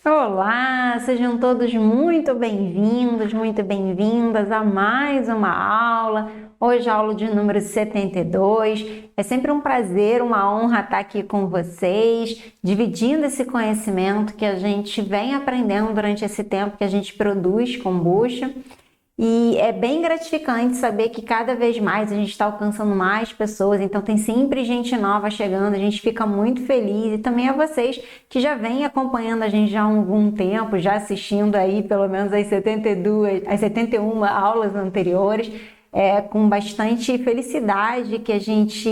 Olá, sejam todos muito bem-vindos, muito bem-vindas a mais uma aula. Hoje a aula de número 72. É sempre um prazer, uma honra estar aqui com vocês, dividindo esse conhecimento que a gente vem aprendendo durante esse tempo que a gente produz kombucha. E é bem gratificante saber que cada vez mais a gente está alcançando mais pessoas, então tem sempre gente nova chegando, a gente fica muito feliz. E também a vocês que já vêm acompanhando a gente já há algum tempo, já assistindo aí pelo menos as 71 aulas anteriores, com bastante felicidade que a gente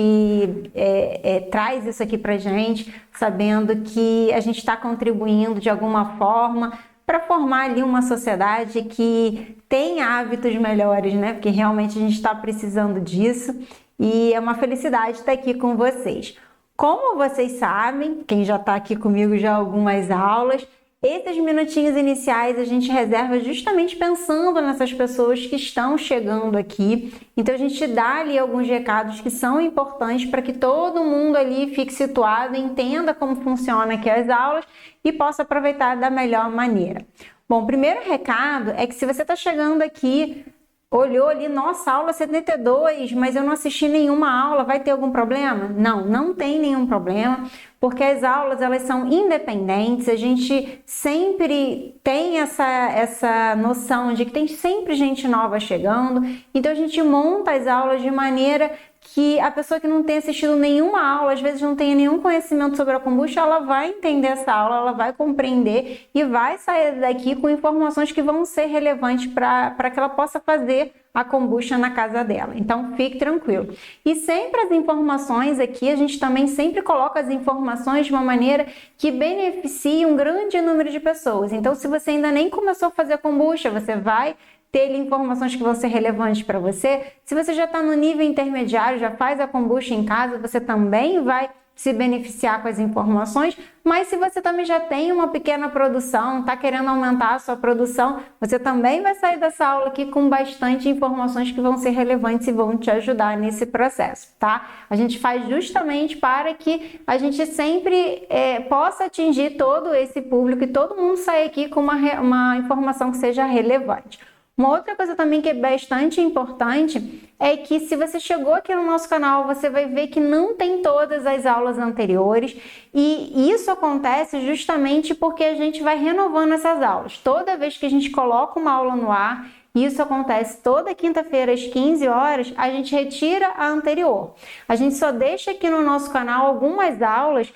traz isso aqui para a gente, sabendo que a gente está contribuindo de alguma forma para formar ali uma sociedade que tem hábitos melhores, né? Porque realmente a gente está precisando disso e é uma felicidade estar aqui com vocês. Como vocês sabem, quem já está aqui comigo já há algumas aulas, esses minutinhos iniciais a gente reserva justamente pensando nessas pessoas que estão chegando aqui. Então a gente dá ali alguns recados que são importantes para que todo mundo ali fique situado, entenda como funciona aqui as aulas e possa aproveitar da melhor maneira. Bom, o primeiro recado é que se você está chegando aqui, olhou ali, nossa, aula 72, mas eu não assisti nenhuma aula, vai ter algum problema? Não, não tem nenhum problema, porque as aulas elas são independentes, a gente sempre tem essa noção de que tem sempre gente nova chegando, então a gente monta as aulas de maneira que a pessoa que não tem assistido nenhuma aula, às vezes não tenha nenhum conhecimento sobre a kombucha, ela vai entender essa aula, ela vai compreender e vai sair daqui com informações que vão ser relevantes para que ela possa fazer a kombucha na casa dela. Então, fique tranquilo. E sempre as informações aqui, a gente também sempre coloca as informações de uma maneira que beneficie um grande número de pessoas. Então, se você ainda nem começou a fazer kombucha, você vai ter informações que vão ser relevantes para você. Se você já está no nível intermediário, já faz a kombucha em casa, você também vai se beneficiar com as informações, mas se você também já tem uma pequena produção, está querendo aumentar a sua produção, você também vai sair dessa aula aqui com bastante informações que vão ser relevantes e vão te ajudar nesse processo, tá? A gente faz justamente para que a gente sempre possa atingir todo esse público e todo mundo sair aqui com uma informação que seja relevante. Uma outra coisa também que é bastante importante é que se você chegou aqui no nosso canal, você vai ver que não tem todas as aulas anteriores e isso acontece justamente porque a gente vai renovando essas aulas. Toda vez que a gente coloca uma aula no ar, isso acontece toda quinta-feira às 15 horas, a gente retira a anterior. A gente só deixa aqui no nosso canal algumas aulas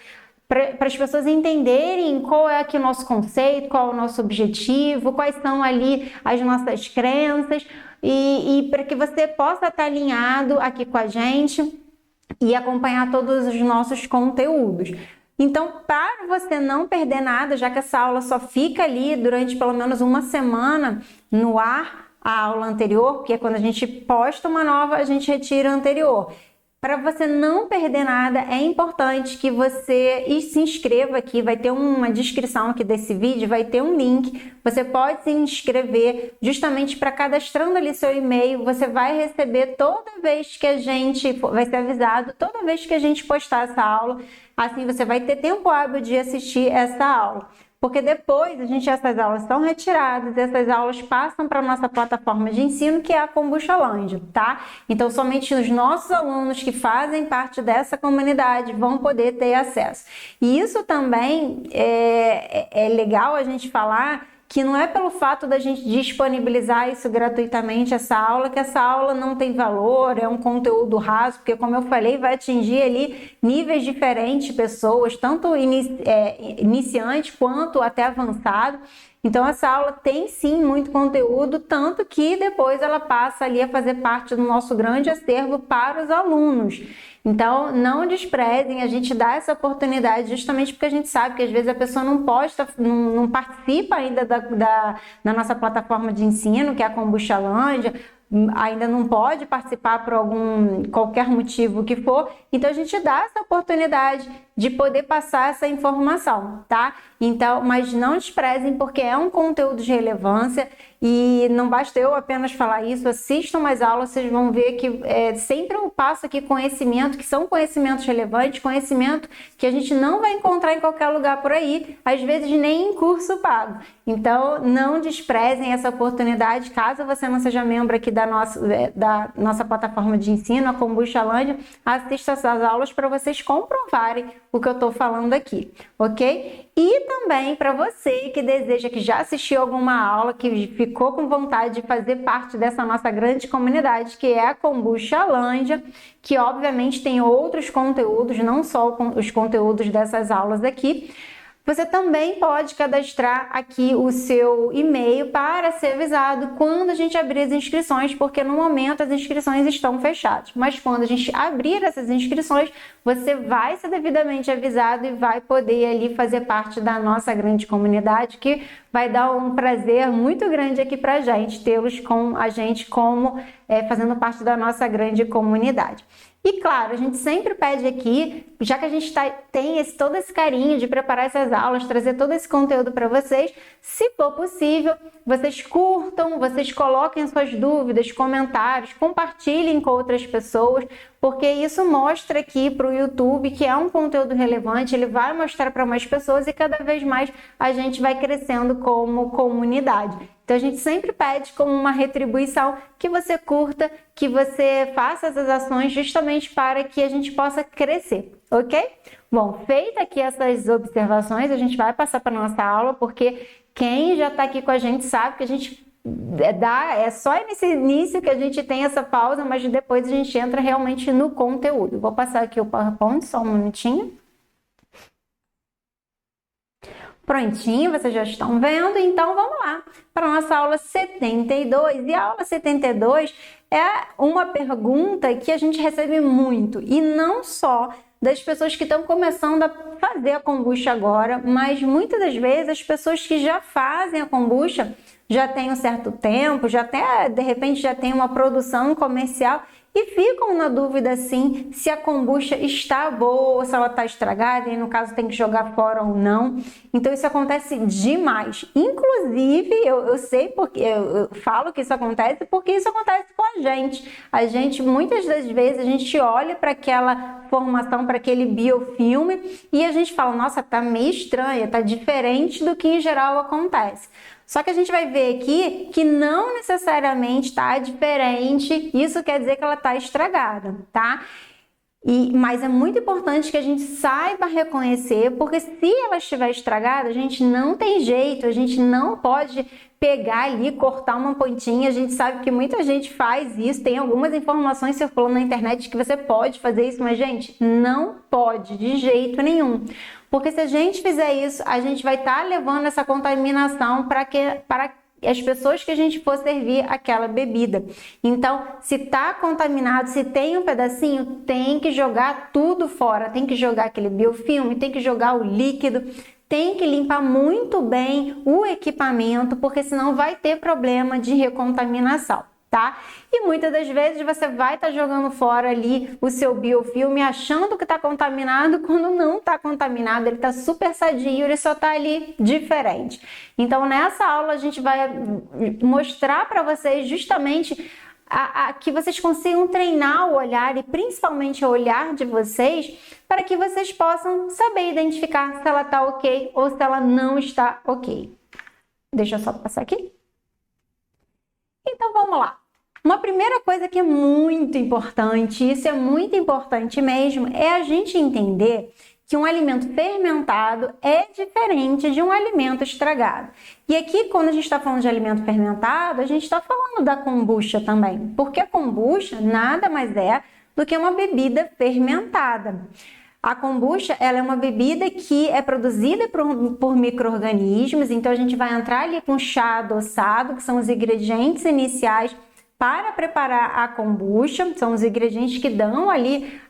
para as pessoas entenderem qual é aqui o nosso conceito, qual é o nosso objetivo, quais são ali as nossas crenças e para que você possa estar alinhado aqui com a gente e acompanhar todos os nossos conteúdos. Então, para você não perder nada, já que essa aula só fica ali durante pelo menos uma semana no ar, a aula anterior, porque quando a gente posta uma nova, a gente retira a anterior. Para você não perder nada, é importante que você se inscreva aqui, vai ter uma descrição aqui desse vídeo, vai ter um link, você pode se inscrever justamente para cadastrando ali seu e-mail, você vai receber toda vez que a gente, vai ser avisado toda vez que a gente postar essa aula, assim você vai ter tempo hábil de assistir essa aula. Porque depois essas aulas são retiradas, essas aulas passam para a nossa plataforma de ensino, que é a Kombuchalândia, tá? Então, somente os nossos alunos que fazem parte dessa comunidade vão poder ter acesso. E isso também é legal a gente falar que não é pelo fato da gente disponibilizar isso gratuitamente, essa aula, que essa aula não tem valor, é um conteúdo raso, porque como eu falei, vai atingir ali níveis diferentes de pessoas, tanto iniciante quanto até avançado. Então essa aula tem sim muito conteúdo, tanto que depois ela passa ali a fazer parte do nosso grande acervo para os alunos. Então não desprezem, a gente dá essa oportunidade justamente porque a gente sabe que às vezes a pessoa não posta, não participa ainda da nossa plataforma de ensino, que é a Kombuchalândia, ainda não pode participar por qualquer motivo que for, então a gente dá essa oportunidade de poder passar essa informação, tá? Então, mas não desprezem, porque é um conteúdo de relevância e não basta eu apenas falar isso, assistam mais aulas, vocês vão ver que sempre eu passo aqui conhecimento, que são conhecimentos relevantes, conhecimento que a gente não vai encontrar em qualquer lugar por aí, às vezes nem em curso pago. Então, não desprezem essa oportunidade, caso você não seja membro aqui da nossa plataforma de ensino, a Kombuchalândia, assista essas aulas para vocês comprovarem o que eu estou falando aqui, ok? E também para você que deseja, que já assistiu alguma aula, que ficou com vontade de fazer parte dessa nossa grande comunidade, que é a Kombuchalândia, que obviamente tem outros conteúdos, não só os conteúdos dessas aulas aqui. Você também pode cadastrar aqui o seu e-mail para ser avisado quando a gente abrir as inscrições, porque no momento as inscrições estão fechadas. Mas quando a gente abrir essas inscrições, você vai ser devidamente avisado e vai poder ali fazer parte da nossa grande comunidade, que vai dar um prazer muito grande aqui para a gente, tê-los com a gente como fazendo parte da nossa grande comunidade. E claro, a gente sempre pede aqui, já que a gente tem todo esse carinho de preparar essas aulas, trazer todo esse conteúdo para vocês, se for possível, vocês curtam, vocês coloquem suas dúvidas, comentários, compartilhem com outras pessoas, porque isso mostra aqui para o YouTube que é um conteúdo relevante, ele vai mostrar para mais pessoas e cada vez mais a gente vai crescendo como comunidade. Então a gente sempre pede como uma retribuição que você curta, que você faça essas ações justamente para que a gente possa crescer, ok? Bom, feita aqui essas observações, a gente vai passar para a nossa aula, porque quem já está aqui com a gente sabe que a gente é só nesse início que a gente tem essa pausa, mas depois a gente entra realmente no conteúdo. Vou passar aqui o PowerPoint, só um minutinho. Prontinho, vocês já estão vendo, então vamos lá para a nossa aula 72. E a aula 72 é uma pergunta que a gente recebe muito, e não só das pessoas que estão começando a fazer a kombucha agora, mas muitas das vezes as pessoas que já fazem a kombucha já têm um certo tempo, já até de repente já tem uma produção comercial e ficam na dúvida assim se a kombucha está boa ou se ela está estragada, e no caso tem que jogar fora ou não. Então isso acontece demais. Inclusive, eu sei porque eu falo que isso acontece porque isso acontece com a gente. A gente, muitas das vezes, a gente olha para aquela formação, para aquele biofilme e a gente fala, nossa, tá meio estranha, tá diferente do que em geral acontece. Só que a gente vai ver aqui que não necessariamente está diferente, isso quer dizer que ela está estragada, tá? Mas é muito importante que a gente saiba reconhecer, porque se ela estiver estragada, a gente não tem jeito, a gente não pode pegar ali, cortar uma pontinha. A gente sabe que muita gente faz isso, tem algumas informações circulando na internet que você pode fazer isso, mas gente, não pode de jeito nenhum. Porque se a gente fizer isso, a gente vai estar levando essa contaminação para as pessoas que a gente for servir aquela bebida. Então, se está contaminado, se tem um pedacinho, tem que jogar tudo fora, tem que jogar aquele biofilme, tem que jogar o líquido, tem que limpar muito bem o equipamento, porque senão vai ter problema de recontaminação, tá? E muitas das vezes você vai estar jogando fora ali o seu biofilme achando que está contaminado, quando não está contaminado, ele está super sadio, ele só está ali diferente. Então nessa aula a gente vai mostrar para vocês justamente que vocês consigam treinar o olhar e principalmente o olhar de vocês para que vocês possam saber identificar se ela está ok ou se ela não está ok. Deixa eu só passar aqui. Então vamos lá. Uma primeira coisa que é muito importante, isso é muito importante mesmo, é a gente entender que um alimento fermentado é diferente de um alimento estragado. E aqui, quando a gente está falando de alimento fermentado, a gente está falando da kombucha também, porque a kombucha nada mais é do que uma bebida fermentada. A kombucha, ela é uma bebida que é produzida por micro-organismos, então a gente vai entrar ali com chá adoçado, que são os ingredientes iniciais para preparar a kombucha, são os ingredientes que dão ali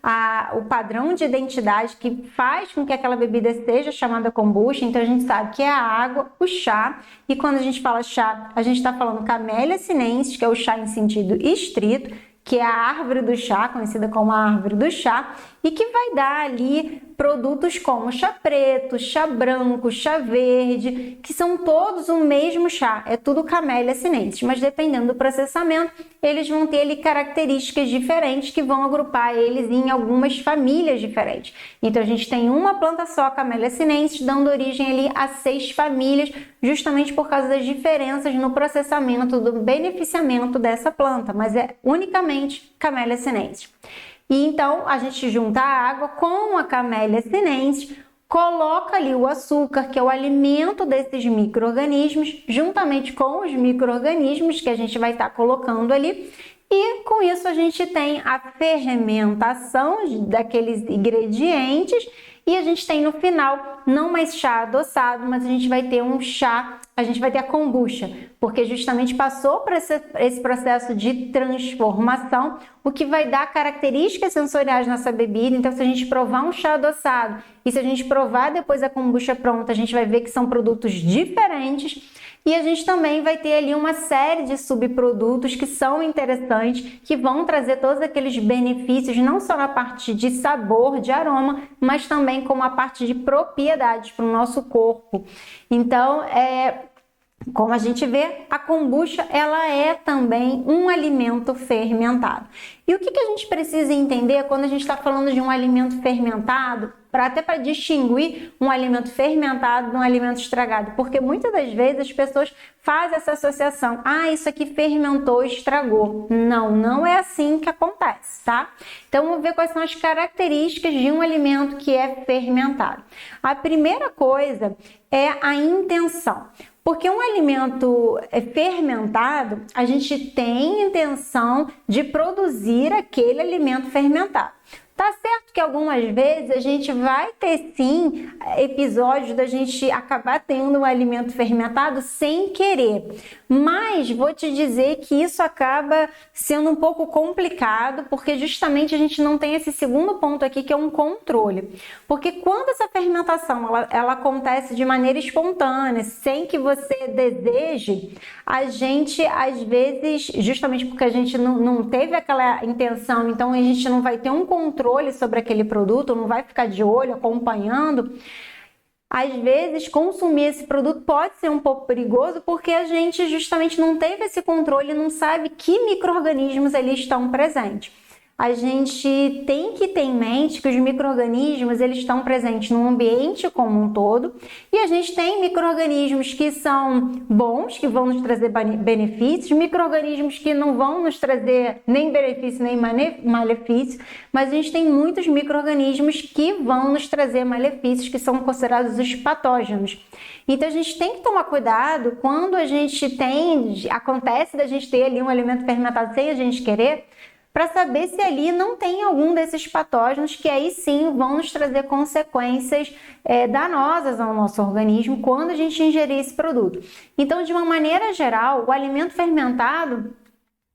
o padrão de identidade que faz com que aquela bebida seja chamada kombucha. Então a gente sabe que é a água, o chá, e quando a gente fala chá, a gente está falando Camellia sinensis, que é o chá em sentido estrito, que é a árvore do chá, conhecida como a árvore do chá, e que vai dar ali produtos como chá preto, chá branco, chá verde, que são todos o mesmo chá, é tudo Camellia sinensis, mas dependendo do processamento, eles vão ter ali características diferentes que vão agrupar eles em algumas famílias diferentes. Então a gente tem uma planta só, Camellia sinensis, dando origem ali a 6 famílias, justamente por causa das diferenças no processamento do beneficiamento dessa planta, mas é unicamente Camellia sinensis. E então a gente junta a água com a Camellia sinensis, coloca ali o açúcar, que é o alimento desses micro-organismos, juntamente com os micro-organismos que a gente vai estar colocando ali, e com isso a gente tem a fermentação daqueles ingredientes e a gente tem no final não mais chá adoçado, mas a gente vai ter um chá, a gente vai ter a kombucha, porque justamente passou por esse processo de transformação, o que vai dar características sensoriais nessa bebida. Então, se a gente provar um chá adoçado e se a gente provar depois a kombucha pronta, a gente vai ver que são produtos diferentes. E a gente também vai ter ali uma série de subprodutos que são interessantes, que vão trazer todos aqueles benefícios, não só na parte de sabor, de aroma, mas também como a parte de propriedades para o nosso corpo. Então, como a gente vê, a kombucha ela é também um alimento fermentado. E o que a gente precisa entender quando a gente está falando de um alimento fermentado, até para distinguir um alimento fermentado de um alimento estragado? Porque muitas das vezes as pessoas fazem essa associação. Isso aqui fermentou, estragou. Não é assim que acontece, tá? Então vamos ver quais são as características de um alimento que é fermentado. A primeira coisa é a intenção. Porque um alimento fermentado, a gente tem intenção de produzir aquele alimento fermentado. Tá certo que algumas vezes a gente vai ter sim episódios da gente acabar tendo um alimento fermentado sem querer, mas vou te dizer que isso acaba sendo um pouco complicado, porque justamente a gente não tem esse segundo ponto aqui, que é um controle. Porque quando essa fermentação ela acontece de maneira espontânea, sem que você deseje, a gente às vezes, justamente porque a gente não teve aquela intenção, então a gente não vai ter um controle sobre aquele produto, não vai ficar de olho, acompanhando. Às vezes, consumir esse produto pode ser um pouco perigoso, porque a gente justamente não teve esse controle, não sabe que micro-organismos ali estão presentes. A gente tem que ter em mente que os micro-organismos eles estão presentes no ambiente como um todo, e a gente tem micro-organismos que são bons, que vão nos trazer benefícios, micro-organismos que não vão nos trazer nem benefício nem malefício, mas a gente tem muitos micro-organismos que vão nos trazer malefícios, que são considerados os patógenos. Então a gente tem que tomar cuidado quando acontece da gente ter ali um alimento fermentado sem a gente querer, para saber se ali não tem algum desses patógenos que aí sim vão nos trazer consequências danosas ao nosso organismo quando a gente ingerir esse produto. Então, de uma maneira geral, o alimento fermentado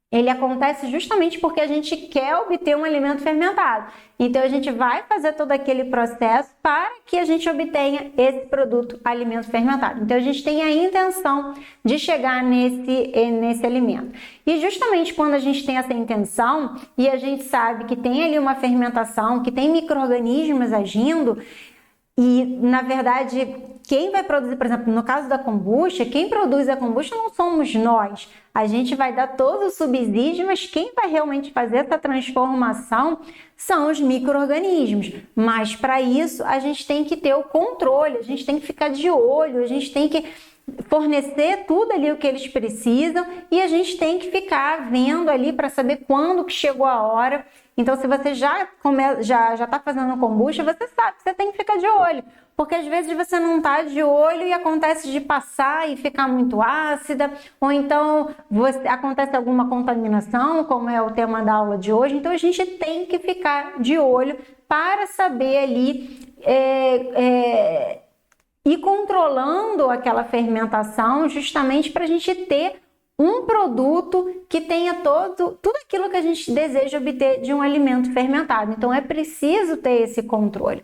ele acontece justamente porque a gente quer obter um alimento fermentado. Então, a gente vai fazer todo aquele processo para que a gente obtenha esse produto, alimento fermentado. Então, a gente tem a intenção de chegar nesse alimento. E justamente quando a gente tem essa intenção e a gente sabe que tem ali uma fermentação, que tem micro-organismos agindo, e, na verdade, quem vai produzir, por exemplo, no caso da kombucha, quem produz a kombucha não somos nós. A gente vai dar todo o subsídio, mas quem vai realmente fazer essa transformação são os micro-organismos. Mas, para isso, a gente tem que ter o controle, a gente tem que ficar de olho, a gente tem que fornecer tudo ali o que eles precisam e a gente tem que ficar vendo ali para saber quando que chegou a hora. Então, se você já está fazendo kombucha, você sabe que você tem que ficar de olho. Porque às vezes você não está de olho e acontece de passar e ficar muito ácida, ou então acontece alguma contaminação, como é o tema da aula de hoje. Então, a gente tem que ficar de olho para saber ali ir controlando aquela fermentação, justamente para a gente ter um produto que tenha tudo aquilo que a gente deseja obter de um alimento fermentado. Então, é preciso ter esse controle.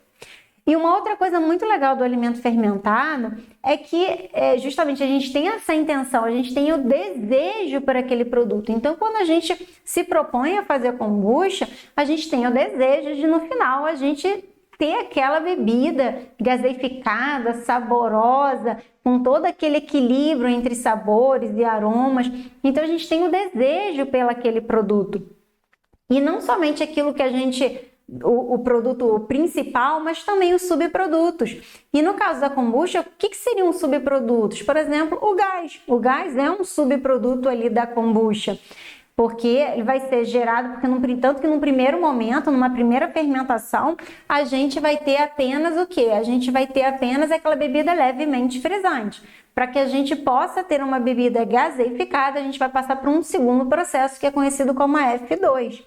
E uma outra coisa muito legal do alimento fermentado é que justamente a gente tem essa intenção, a gente tem o desejo por aquele produto. Então, quando a gente se propõe a fazer kombucha, a gente tem o desejo de, no final, a gente ter aquela bebida gaseificada, saborosa, com todo aquele equilíbrio entre sabores e aromas. Então, a gente tem o desejo pelo aquele produto. E não somente aquilo que a gente... O produto principal, mas também os subprodutos. E no caso da kombucha, o que seriam os subprodutos? Por exemplo, o gás. O gás é um subproduto ali da kombucha, porque ele vai ser gerado, tanto que no primeiro momento, numa primeira fermentação, a gente vai ter apenas o quê? A gente vai ter apenas aquela bebida levemente frisante. Para que a gente possa ter uma bebida gaseificada, a gente vai passar por um segundo processo que é conhecido como a F2.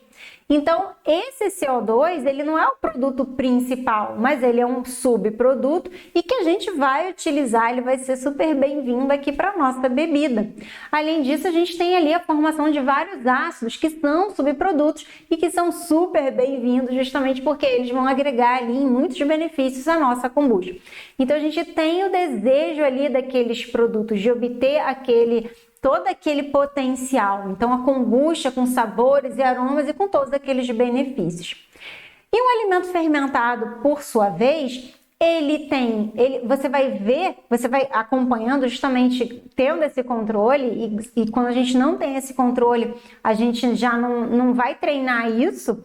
Então, esse CO2, ele não é o produto principal, mas ele é um subproduto e que a gente vai utilizar, ele vai ser super bem-vindo aqui para a nossa bebida. Além disso, a gente tem ali a formação de vários ácidos que são subprodutos e que são super bem-vindos justamente porque eles vão agregar ali em muitos benefícios à nossa kombucha. Então, a gente tem o desejo ali daqueles produtos de obter todo aquele potencial. Então, a kombucha com sabores e aromas e com todos aqueles benefícios. E o alimento fermentado, por sua vez, você vai acompanhando justamente tendo esse controle e quando a gente não tem esse controle, a gente já não vai treinar isso.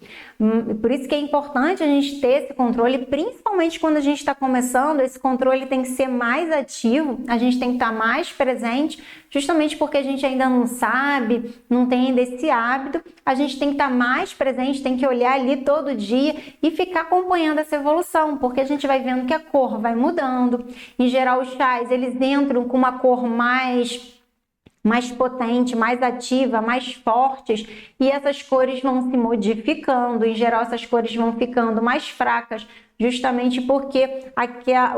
Por isso que é importante a gente ter esse controle, principalmente quando a gente está começando, esse controle tem que ser mais ativo, a gente tem que estar mais presente, justamente porque a gente ainda não sabe, não tem ainda esse hábito, a gente tem que estar mais presente, tem que olhar ali todo dia e ficar acompanhando essa evolução, porque a gente vai vendo que a cor vai mudando. Em geral, os chás, eles entram com uma cor mais potente, mais ativa, mais fortes, e essas cores vão se modificando. Em geral, essas cores vão ficando mais fracas, justamente porque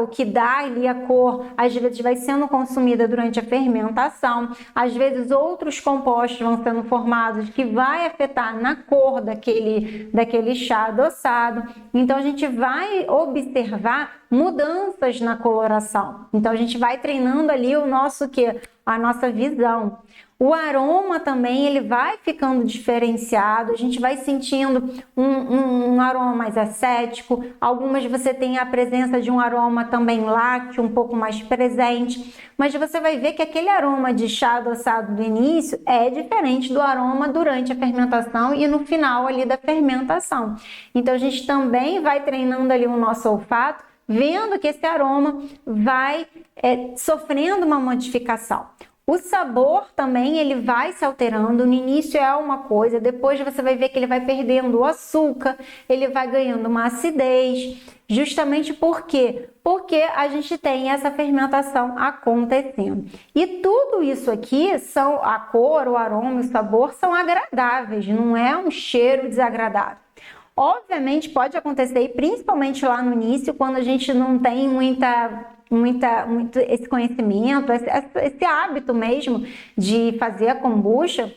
o que dá ali a cor, às vezes vai sendo consumida durante a fermentação, às vezes outros compostos vão sendo formados que vai afetar na cor daquele chá adoçado. Então, a gente vai observar mudanças na coloração. Então, a gente vai treinando ali a nossa visão. O aroma também, ele vai ficando diferenciado, a gente vai sentindo um aroma mais acético, algumas você tem a presença de um aroma também lácteo, um pouco mais presente, mas você vai ver que aquele aroma de chá adoçado do início é diferente do aroma durante a fermentação e no final ali da fermentação. Então, a gente também vai treinando ali o nosso olfato, vendo que esse aroma vai sofrendo uma modificação. O sabor também, ele vai se alterando, no início é uma coisa, depois você vai ver que ele vai perdendo o açúcar, ele vai ganhando uma acidez, justamente por quê? Porque a gente tem essa fermentação acontecendo. E tudo isso aqui, a cor, o aroma, o sabor, são agradáveis, não é um cheiro desagradável. Obviamente pode acontecer, principalmente lá no início, quando a gente não tem muito esse conhecimento, esse hábito mesmo de fazer a kombucha,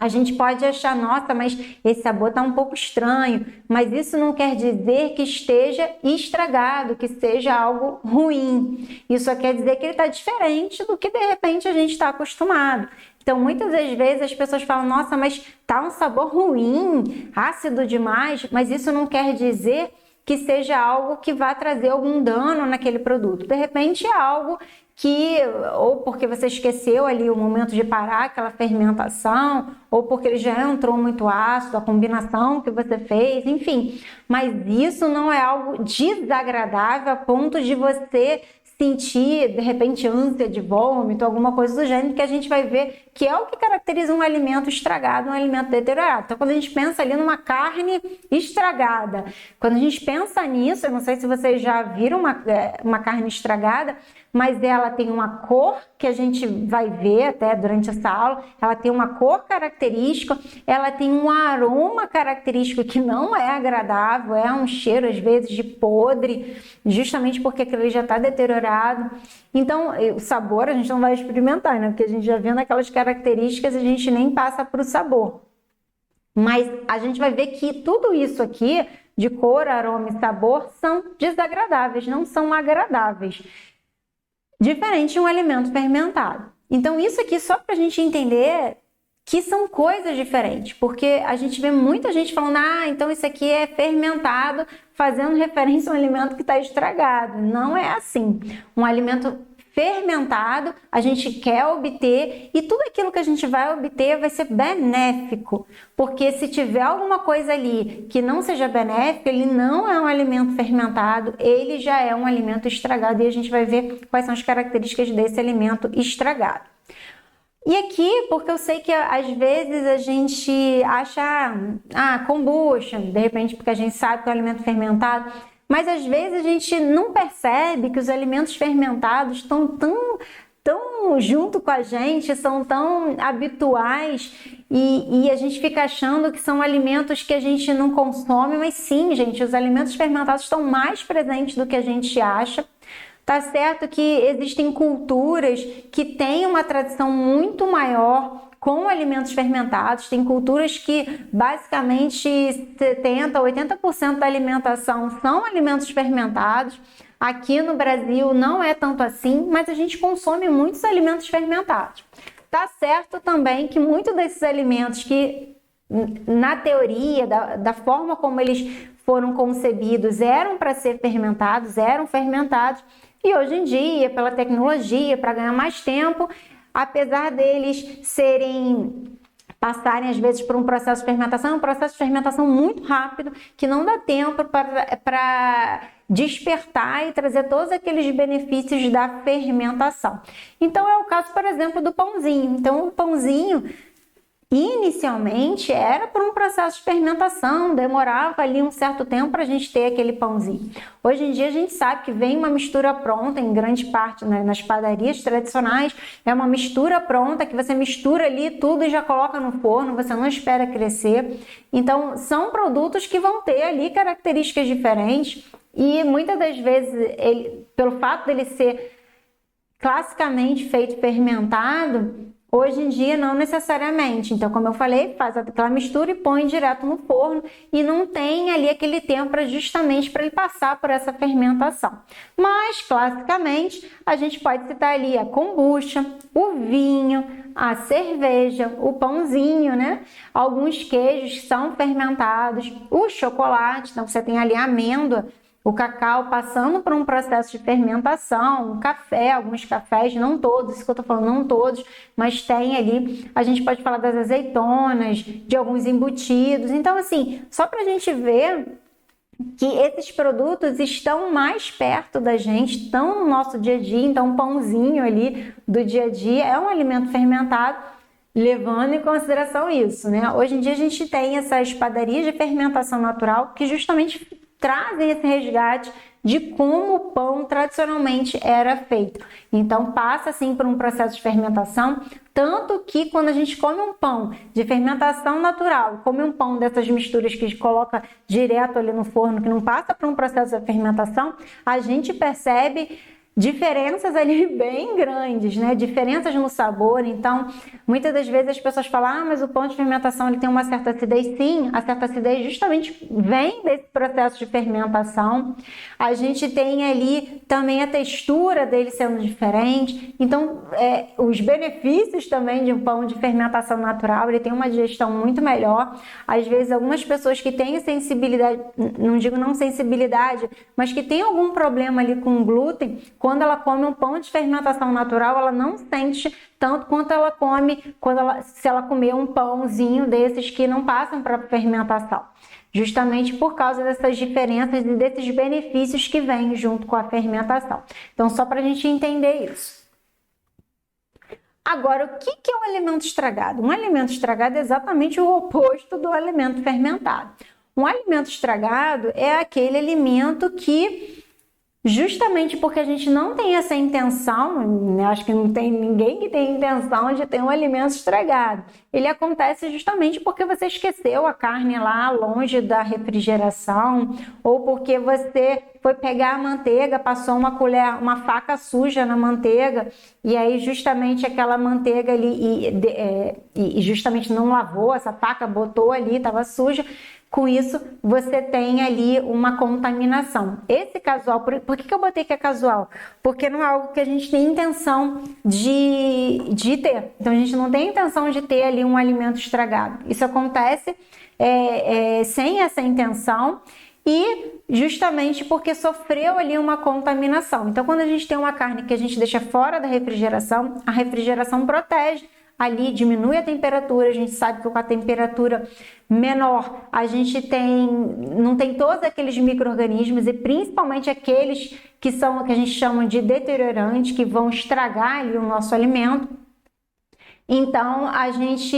a gente pode achar, nossa, mas esse sabor está um pouco estranho, mas isso não quer dizer que esteja estragado, que seja algo ruim. Isso só quer dizer que ele está diferente do que de repente a gente está acostumado. Então, muitas das vezes as pessoas falam, nossa, mas tá um sabor ruim, ácido demais, mas isso não quer dizer que seja algo que vá trazer algum dano naquele produto. De repente é algo que, ou porque você esqueceu ali o momento de parar aquela fermentação, ou porque ele já entrou muito ácido, a combinação que você fez, enfim. Mas isso não é algo desagradável a ponto de você sentir, de repente, ânsia de vômito, alguma coisa do gênero, que a gente vai ver que é o que caracteriza um alimento estragado, um alimento deteriorado. Então, quando a gente pensa ali numa carne estragada, quando a gente pensa nisso, eu não sei se vocês já viram uma carne estragada, mas ela tem uma cor que a gente vai ver até durante essa aula, ela tem uma cor característica, ela tem um aroma característico que não é agradável, é um cheiro às vezes de podre, justamente porque aquilo já está deteriorado. Então, o sabor a gente não vai experimentar, né? Porque a gente já vendo aquelas características, a gente nem passa para o sabor. Mas a gente vai ver que tudo isso aqui de cor, aroma e sabor, são desagradáveis, não são agradáveis. Diferente de um alimento fermentado. Então, isso aqui só para a gente entender que são coisas diferentes, porque a gente vê muita gente falando, então isso aqui é fermentado, fazendo referência a um alimento que está estragado. Não é assim. Um alimento fermentado, a gente quer obter, e tudo aquilo que a gente vai obter vai ser benéfico, porque se tiver alguma coisa ali que não seja benéfica, ele não é um alimento fermentado, ele já é um alimento estragado, e a gente vai ver quais são as características desse alimento estragado. E aqui, porque eu sei que às vezes a gente acha, kombucha, de repente porque a gente sabe que é um alimento fermentado, mas às vezes a gente não percebe que os alimentos fermentados estão tão junto com a gente, são tão habituais e a gente fica achando que são alimentos que a gente não consome, mas sim, gente, os alimentos fermentados estão mais presentes do que a gente acha. Tá certo que existem culturas que têm uma tradição muito maior com alimentos fermentados, tem culturas que basicamente 70%, 80% da alimentação são alimentos fermentados. Aqui no Brasil não é tanto assim, mas a gente consome muitos alimentos fermentados. Tá certo também que muitos desses alimentos que, na teoria, da forma como eles foram concebidos, eram para ser fermentados, eram fermentados, e hoje em dia, pela tecnologia, para ganhar mais tempo, apesar deles passarem às vezes por um processo de fermentação, é um processo de fermentação muito rápido, que não dá tempo para despertar e trazer todos aqueles benefícios da fermentação. Então é o caso, por exemplo, do pãozinho. Então o pãozinho inicialmente era por um processo de fermentação, demorava ali um certo tempo para a gente ter aquele pãozinho. Hoje em dia a gente sabe que vem uma mistura pronta, em grande parte, né, nas padarias tradicionais, é uma mistura pronta que você mistura ali tudo e já coloca no forno, você não espera crescer. Então são produtos que vão ter ali características diferentes e muitas das vezes, pelo fato dele ser classicamente feito fermentado, hoje em dia não necessariamente. Então, como eu falei, faz aquela mistura e põe direto no forno e não tem ali aquele tempo justamente para ele passar por essa fermentação. Mas, classicamente, a gente pode citar ali a kombucha, o vinho, a cerveja, o pãozinho, né? Alguns queijos são fermentados, o chocolate, então você tem ali a amêndoa, o cacau passando por um processo de fermentação, o café, alguns cafés, não todos, isso que eu tô falando, não todos, mas tem ali, a gente pode falar das azeitonas, de alguns embutidos. Então, assim, só pra gente ver que esses produtos estão mais perto da gente, estão no nosso dia a dia. Então, um pãozinho ali do dia a dia é um alimento fermentado, levando em consideração isso, né? Hoje em dia a gente tem essas padarias de fermentação natural que justamente trazem esse resgate de como o pão tradicionalmente era feito. Então passa assim por um processo de fermentação, tanto que quando a gente come um pão de fermentação natural, come um pão dessas misturas que coloca direto ali no forno, que não passa por um processo de fermentação, a gente percebe diferenças ali bem grandes, né? Diferenças no sabor. Então, muitas das vezes as pessoas falam, mas o pão de fermentação ele tem uma certa acidez. Sim, a certa acidez justamente vem desse processo de fermentação. A gente tem ali também a textura dele sendo diferente. Então, os benefícios também de um pão de fermentação natural, ele tem uma digestão muito melhor. Às vezes, algumas pessoas que têm sensibilidade, não digo não sensibilidade, mas que têm algum problema ali com glúten, quando ela come um pão de fermentação natural, ela não sente tanto quanto ela come se ela comer um pãozinho desses que não passam para fermentação. Justamente por causa dessas diferenças e desses benefícios que vêm junto com a fermentação. Então, só para a gente entender isso. Agora, o que é um alimento estragado? Um alimento estragado é exatamente o oposto do alimento fermentado. Um alimento estragado é aquele alimento que, justamente porque a gente não tem essa intenção, acho que não tem ninguém que tem intenção de ter um alimento estragado. Ele acontece justamente porque você esqueceu a carne lá longe da refrigeração, ou porque você foi pegar a manteiga, passou uma faca suja na manteiga, e aí justamente aquela manteiga ali, e justamente não lavou, essa faca botou ali, estava suja, Com isso, você tem ali uma contaminação. Esse casual, por que eu botei que é casual? Porque não é algo que a gente tem intenção de ter. Então, a gente não tem intenção de ter ali um alimento estragado. Isso acontece sem essa intenção e justamente porque sofreu ali uma contaminação. Então, quando a gente tem uma carne que a gente deixa fora da refrigeração, a refrigeração protege ali, diminui a temperatura. A gente sabe que com a temperatura menor a gente não tem todos aqueles micro-organismos e principalmente aqueles que a gente chama de deteriorantes, que vão estragar ali o nosso alimento. Então, a gente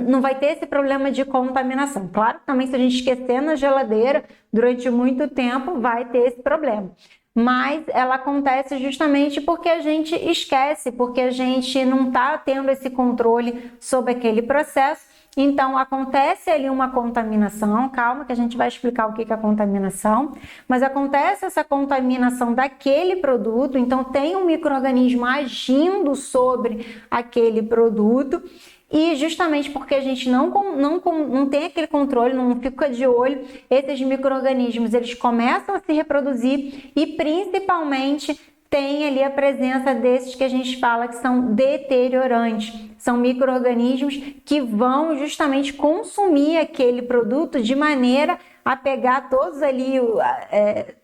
não vai ter esse problema de contaminação. Claro que também, se a gente esquecer na geladeira durante muito tempo, vai ter esse problema. Mas ela acontece justamente porque a gente esquece, porque a gente não está tendo esse controle sobre aquele processo. Então, acontece ali uma contaminação, calma que a gente vai explicar o que é a contaminação, mas acontece essa contaminação daquele produto, então tem um micro-organismo agindo sobre aquele produto, e justamente porque a gente não tem aquele controle, não fica de olho, esses micro-organismos eles começam a se reproduzir e principalmente tem ali a presença desses que a gente fala que são deteriorantes. São micro-organismos que vão justamente consumir aquele produto de maneira a pegar todos ali,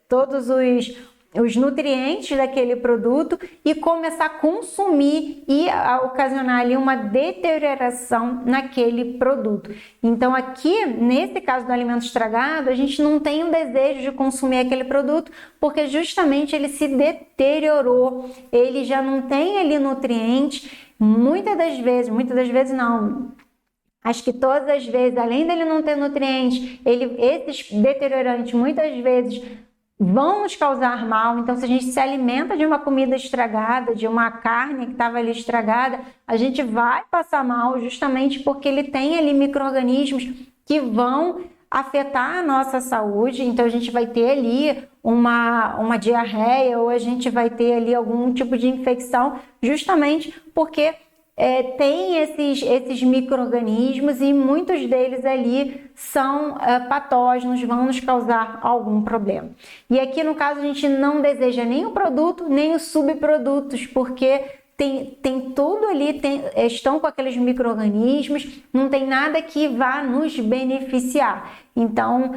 todos os nutrientes daquele produto e começar a consumir e a ocasionar ali uma deterioração naquele produto. Então aqui, nesse caso do alimento estragado, a gente não tem o desejo de consumir aquele produto porque justamente ele se deteriorou, ele já não tem ali nutrientes, muitas das vezes não, acho que todas as vezes, além dele não ter nutrientes, esses deteriorantes muitas vezes vão nos causar mal. Então, se a gente se alimenta de uma comida estragada, de uma carne que estava ali estragada, a gente vai passar mal justamente porque ele tem ali micro-organismos que vão afetar a nossa saúde. Então, a gente vai ter ali uma diarreia ou a gente vai ter ali algum tipo de infecção justamente porque tem esses micro-organismos e muitos deles ali são patógenos, vão nos causar algum problema. E aqui no caso a gente não deseja nem o produto, nem os subprodutos, porque tem tudo ali, estão com aqueles micro-organismos, não tem nada que vá nos beneficiar. Então,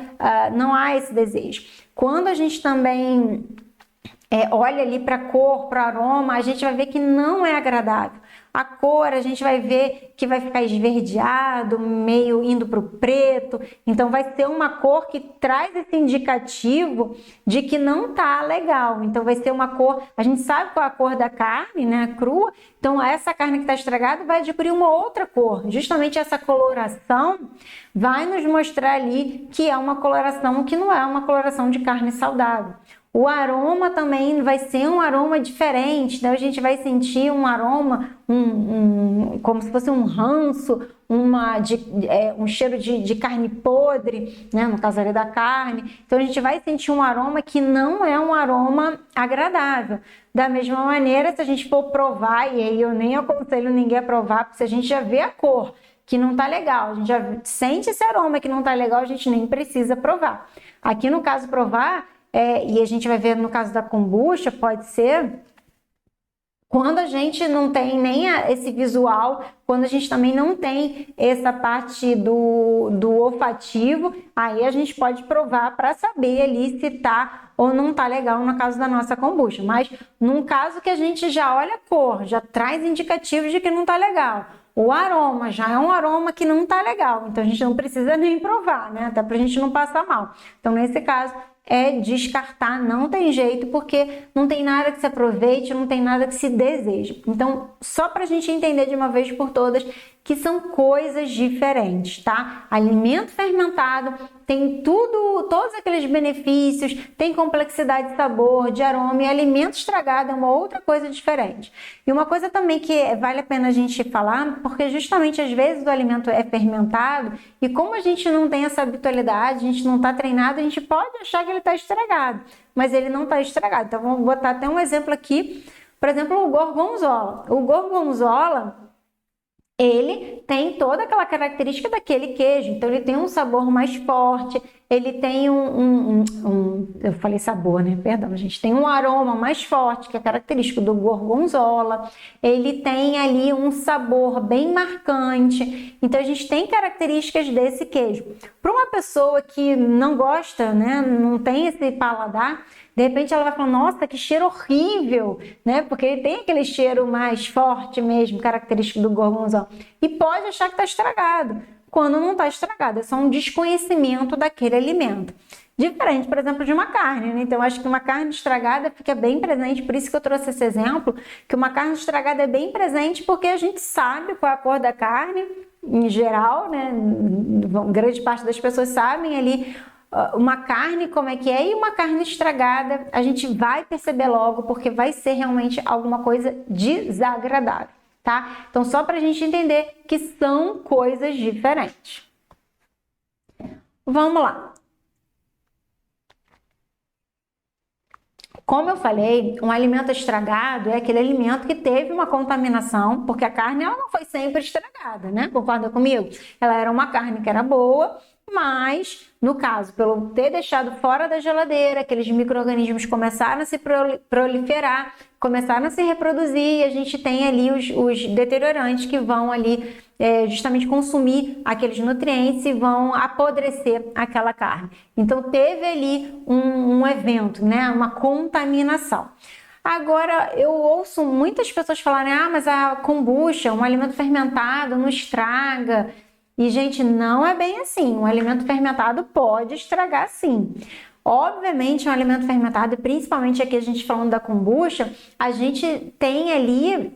não há esse desejo. Quando a gente também olha ali para a cor, para o aroma, a gente vai ver que não é agradável. A cor a gente vai ver que vai ficar esverdeado, meio indo para o preto. Então vai ser uma cor que traz esse indicativo de que não tá legal. Então vai ser uma cor, a gente sabe qual é a cor da carne, né, crua. Então essa carne que está estragada vai adquirir uma outra cor. Justamente essa coloração vai nos mostrar ali que é uma coloração que não é uma coloração de carne saudável. O aroma também vai ser um aroma diferente, então a gente vai sentir um aroma, como se fosse um ranço, um cheiro de carne podre, né? No caso ali da carne. Então a gente vai sentir um aroma que não é um aroma agradável. Da mesma maneira, se a gente for provar, e aí eu nem aconselho ninguém a provar, porque se a gente já vê a cor que não tá legal, a gente já sente esse aroma que não tá legal, a gente nem precisa provar. Aqui no caso provar, e a gente vai ver no caso da kombucha, pode ser quando a gente não tem nem esse visual, quando a gente também não tem essa parte do olfativo, aí a gente pode provar para saber ali se tá ou não tá legal no caso da nossa kombucha. Mas num caso que a gente já olha a cor, já traz indicativos de que não tá legal. O aroma já é um aroma que não tá legal, então a gente não precisa nem provar, né? Até pra gente não passar mal. Então, nesse caso, descartar, não tem jeito, porque não tem nada que se aproveite, não tem nada que se deseje. Então, só para a gente entender de uma vez por todas que são coisas diferentes, tá? Alimento fermentado tem todos aqueles benefícios, tem complexidade de sabor, de aroma, e alimento estragado é uma outra coisa diferente. E uma coisa também que vale a pena a gente falar, porque justamente às vezes o alimento é fermentado e como a gente não tem essa habitualidade, a gente não está treinado, a gente pode achar que ele está estragado, mas ele não está estragado. Então vamos botar até um exemplo aqui, por exemplo, o gorgonzola. O gorgonzola, ele tem toda aquela característica daquele queijo. Então, ele tem um sabor mais forte, ele tem eu falei sabor, né? Perdão, gente. Tem um aroma mais forte, que é característico do gorgonzola. Ele tem ali um sabor bem marcante. Então, a gente tem características desse queijo. Para uma pessoa que não gosta, né? Não tem esse paladar, de repente ela vai falar, nossa, que cheiro horrível, né? Porque ele tem aquele cheiro mais forte mesmo, característico do gorgonzola. E pode achar que está estragado, quando não está estragado, é só um desconhecimento daquele alimento. Diferente, por exemplo, de uma carne, né? Então, acho que uma carne estragada fica bem presente, por isso que eu trouxe esse exemplo, que uma carne estragada é bem presente porque a gente sabe qual é a cor da carne, em geral, né? Grande parte das pessoas sabem ali uma carne como é que é, e uma carne estragada a gente vai perceber logo, porque vai ser realmente alguma coisa desagradável, tá? Então, só para a gente entender que são coisas diferentes. Vamos lá. Como eu falei, um alimento estragado é aquele alimento que teve uma contaminação, porque a carne ela não foi sempre estragada, né? Concorda comigo? Ela era uma carne que era boa, mas, no caso, pelo ter deixado fora da geladeira, aqueles micro-organismos começaram a se proliferar, começaram a se reproduzir e a gente tem ali os deteriorantes que vão ali justamente consumir aqueles nutrientes e vão apodrecer aquela carne. Então, teve ali um evento, né? Uma contaminação. Agora, eu ouço muitas pessoas falarem, mas a kombucha, um alimento fermentado, não estraga. E, gente, não é bem assim. Um alimento fermentado pode estragar, sim. Obviamente, um alimento fermentado, e principalmente aqui a gente falando da kombucha, a gente tem ali,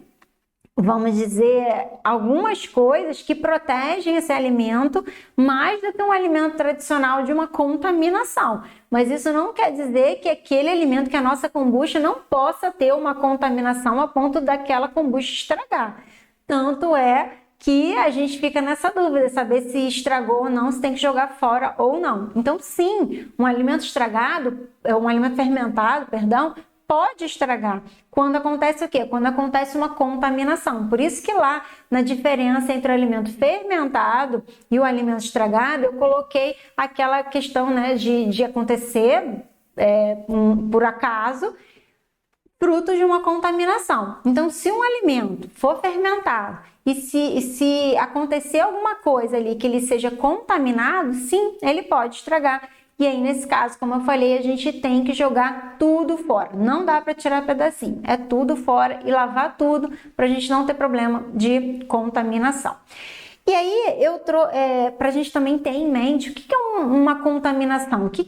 vamos dizer, algumas coisas que protegem esse alimento mais do que um alimento tradicional de uma contaminação. Mas isso não quer dizer que aquele alimento, que a nossa kombucha, não possa ter uma contaminação a ponto daquela kombucha estragar. Tanto é que a gente fica nessa dúvida, saber se estragou ou não, se tem que jogar fora ou não. Então, sim, um alimento estragado, um alimento fermentado, perdão, pode estragar. Quando acontece o quê? Quando acontece uma contaminação. Por isso que lá, na diferença entre o alimento fermentado e o alimento estragado, eu coloquei aquela questão, né, de acontecer por acaso, fruto de uma contaminação. Então, se um alimento for fermentado e se acontecer alguma coisa ali que ele seja contaminado, sim, ele pode estragar. E aí, nesse caso, como eu falei, a gente tem que jogar tudo fora. Não dá para tirar pedacinho, é tudo fora e lavar tudo para a gente não ter problema de contaminação. E aí, para a gente também ter em mente o que é uma contaminação, o que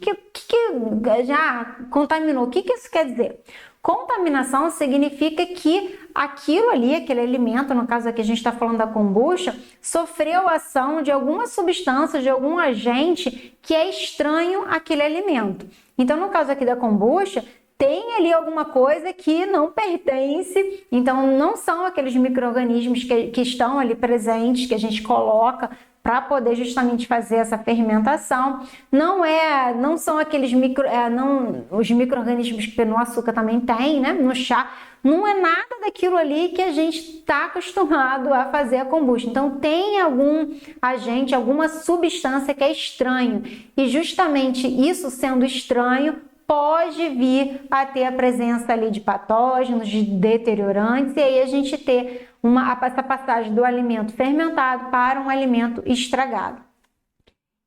já contaminou, o que isso quer dizer? Contaminação significa que aquilo ali, aquele alimento, no caso aqui a gente está falando da kombucha, sofreu a ação de alguma substância, de algum agente que é estranho àquele alimento. Então, no caso aqui da kombucha, tem ali alguma coisa que não pertence, então não são aqueles micro-organismos que estão ali presentes, que a gente coloca para poder justamente fazer essa fermentação. Não são aqueles os micro-organismos que no açúcar também tem, né? No chá, não é nada daquilo ali que a gente está acostumado a fazer a kombucha. Então tem algum agente, alguma substância que é estranho, e justamente isso sendo estranho pode vir a ter a presença ali de patógenos, de deteriorantes, e aí a gente ter essa passagem do alimento fermentado para um alimento estragado.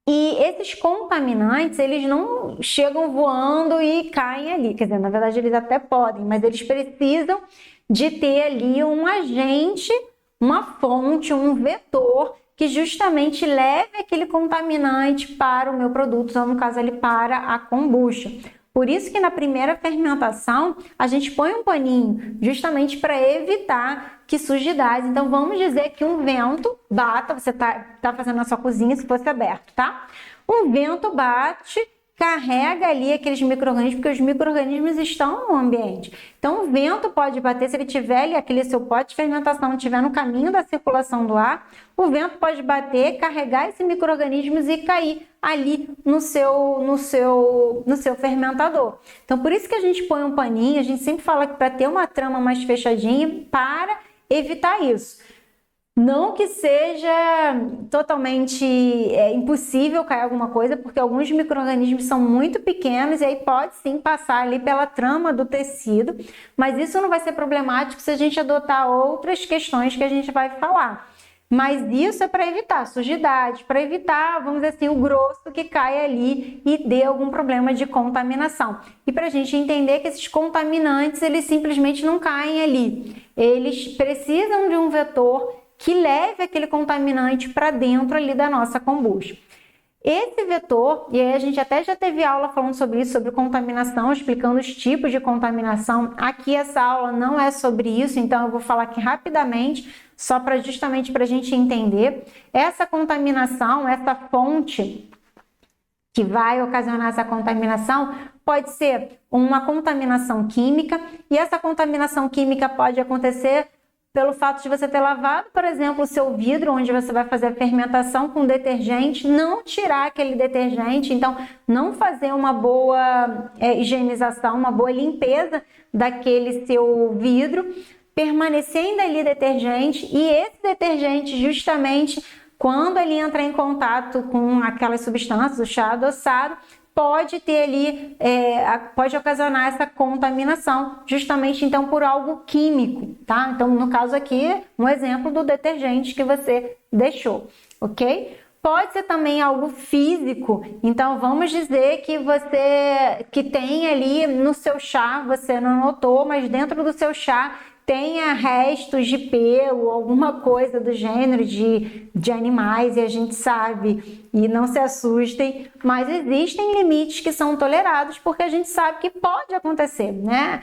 E esses contaminantes, eles não chegam voando e caem ali, quer dizer, na verdade eles até podem, mas eles precisam de ter ali um agente, uma fonte, um vetor que justamente leve aquele contaminante para o meu produto, ou no caso ali para a kombucha. Por isso que na primeira fermentação a gente põe um paninho, justamente para evitar que sujidades. Então vamos dizer que um vento bata, você tá fazendo na sua cozinha se fosse aberto, tá? Um vento bate, carrega ali aqueles micro-organismos, porque os micro-organismos estão no ambiente. Então o vento pode bater, se ele tiver ali, aquele seu pote de fermentação estiver no caminho da circulação do ar, o vento pode bater, carregar esses micro-organismos e cair ali no seu fermentador. Então por isso que a gente põe um paninho, a gente sempre fala que para ter uma trama mais fechadinha, para evitar isso. Não que seja totalmente impossível cair alguma coisa, porque alguns micro-organismos são muito pequenos e aí pode sim passar ali pela trama do tecido, mas isso não vai ser problemático se a gente adotar outras questões que a gente vai falar. Mas isso é para evitar sujidade, para evitar, vamos dizer assim, o grosso que cai ali e dê algum problema de contaminação. E para a gente entender que esses contaminantes, eles simplesmente não caem ali. Eles precisam de um vetor que leve aquele contaminante para dentro ali da nossa kombucha. Esse vetor, e aí a gente até já teve aula falando sobre isso, sobre contaminação, explicando os tipos de contaminação. Aqui essa aula não é sobre isso, então eu vou falar aqui rapidamente, só para justamente para a gente entender. Essa contaminação, essa fonte que vai ocasionar essa contaminação, pode ser uma contaminação química, e essa contaminação química pode acontecer pelo fato de você ter lavado, por exemplo, o seu vidro, onde você vai fazer a fermentação com detergente, não tirar aquele detergente, então não fazer uma boa higienização, uma boa limpeza daquele seu vidro, permanecendo ali detergente, e esse detergente justamente quando ele entra em contato com aquelas substâncias, o chá adoçado, pode ter ali, pode ocasionar essa contaminação, justamente então por algo químico, tá? Então, no caso aqui, um exemplo do detergente que você deixou, ok? Pode ser também algo físico, então vamos dizer que você, que tem ali no seu chá, você não notou, mas dentro do seu chá tenha restos de pelo, alguma coisa do gênero de animais, e a gente sabe, e não se assustem, mas existem limites que são tolerados, porque a gente sabe que pode acontecer, né?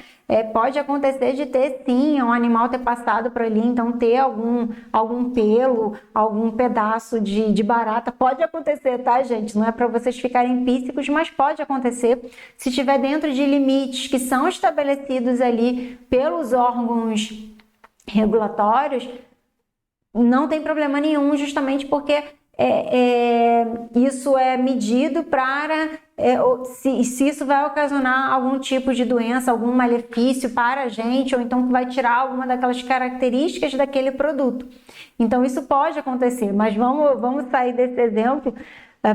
Pode acontecer de ter sim, um animal ter passado por ali, então ter algum pelo, algum pedaço de barata, pode acontecer, tá, gente? Não é para vocês ficarem píssicos, mas pode acontecer se estiver dentro de limites que são estabelecidos ali pelos órgãos regulatórios, não tem problema nenhum, justamente porque isso é medido para se isso vai ocasionar algum tipo de doença, algum malefício para a gente, ou então que vai tirar alguma daquelas características daquele produto. Então isso pode acontecer, mas vamos sair desse exemplo,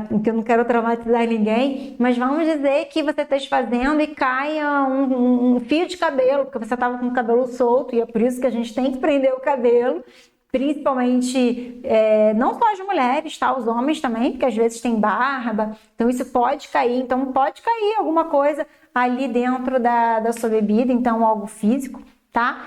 porque eu não quero traumatizar ninguém, mas vamos dizer que você esteja fazendo e caia um fio de cabelo, porque você estava com o cabelo solto, e é por isso que a gente tem que prender o cabelo, principalmente, não só as mulheres, tá? Os homens também, porque às vezes tem barba, então isso pode cair, então pode cair alguma coisa ali dentro da sua bebida, então algo físico, tá?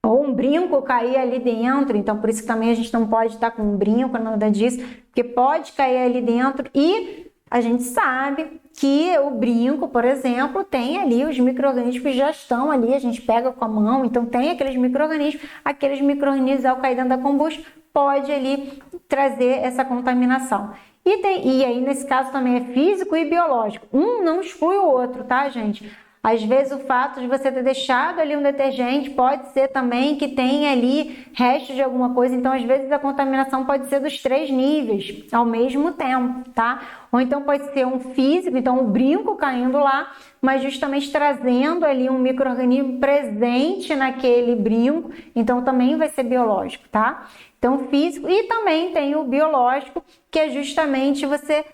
Ou um brinco cair ali dentro, então por isso que também a gente não pode estar com um brinco, nada disso, porque pode cair ali dentro, e a gente sabe que o brinco, por exemplo, tem ali os micro-organismos que já estão ali, a gente pega com a mão, então tem aqueles micro-organismos ao cair dentro da kombucha, pode ali trazer essa contaminação. E aí, nesse caso, também é físico e biológico. Um não exclui o outro, tá, gente? Às vezes o fato de você ter deixado ali um detergente pode ser também que tenha ali restos de alguma coisa, então às vezes a contaminação pode ser dos 3 níveis ao mesmo tempo, tá? Ou então pode ser um físico, então o brinco caindo lá, mas justamente trazendo ali um micro-organismo presente naquele brinco, então também vai ser biológico, tá? Então físico, e também tem o biológico, que é justamente você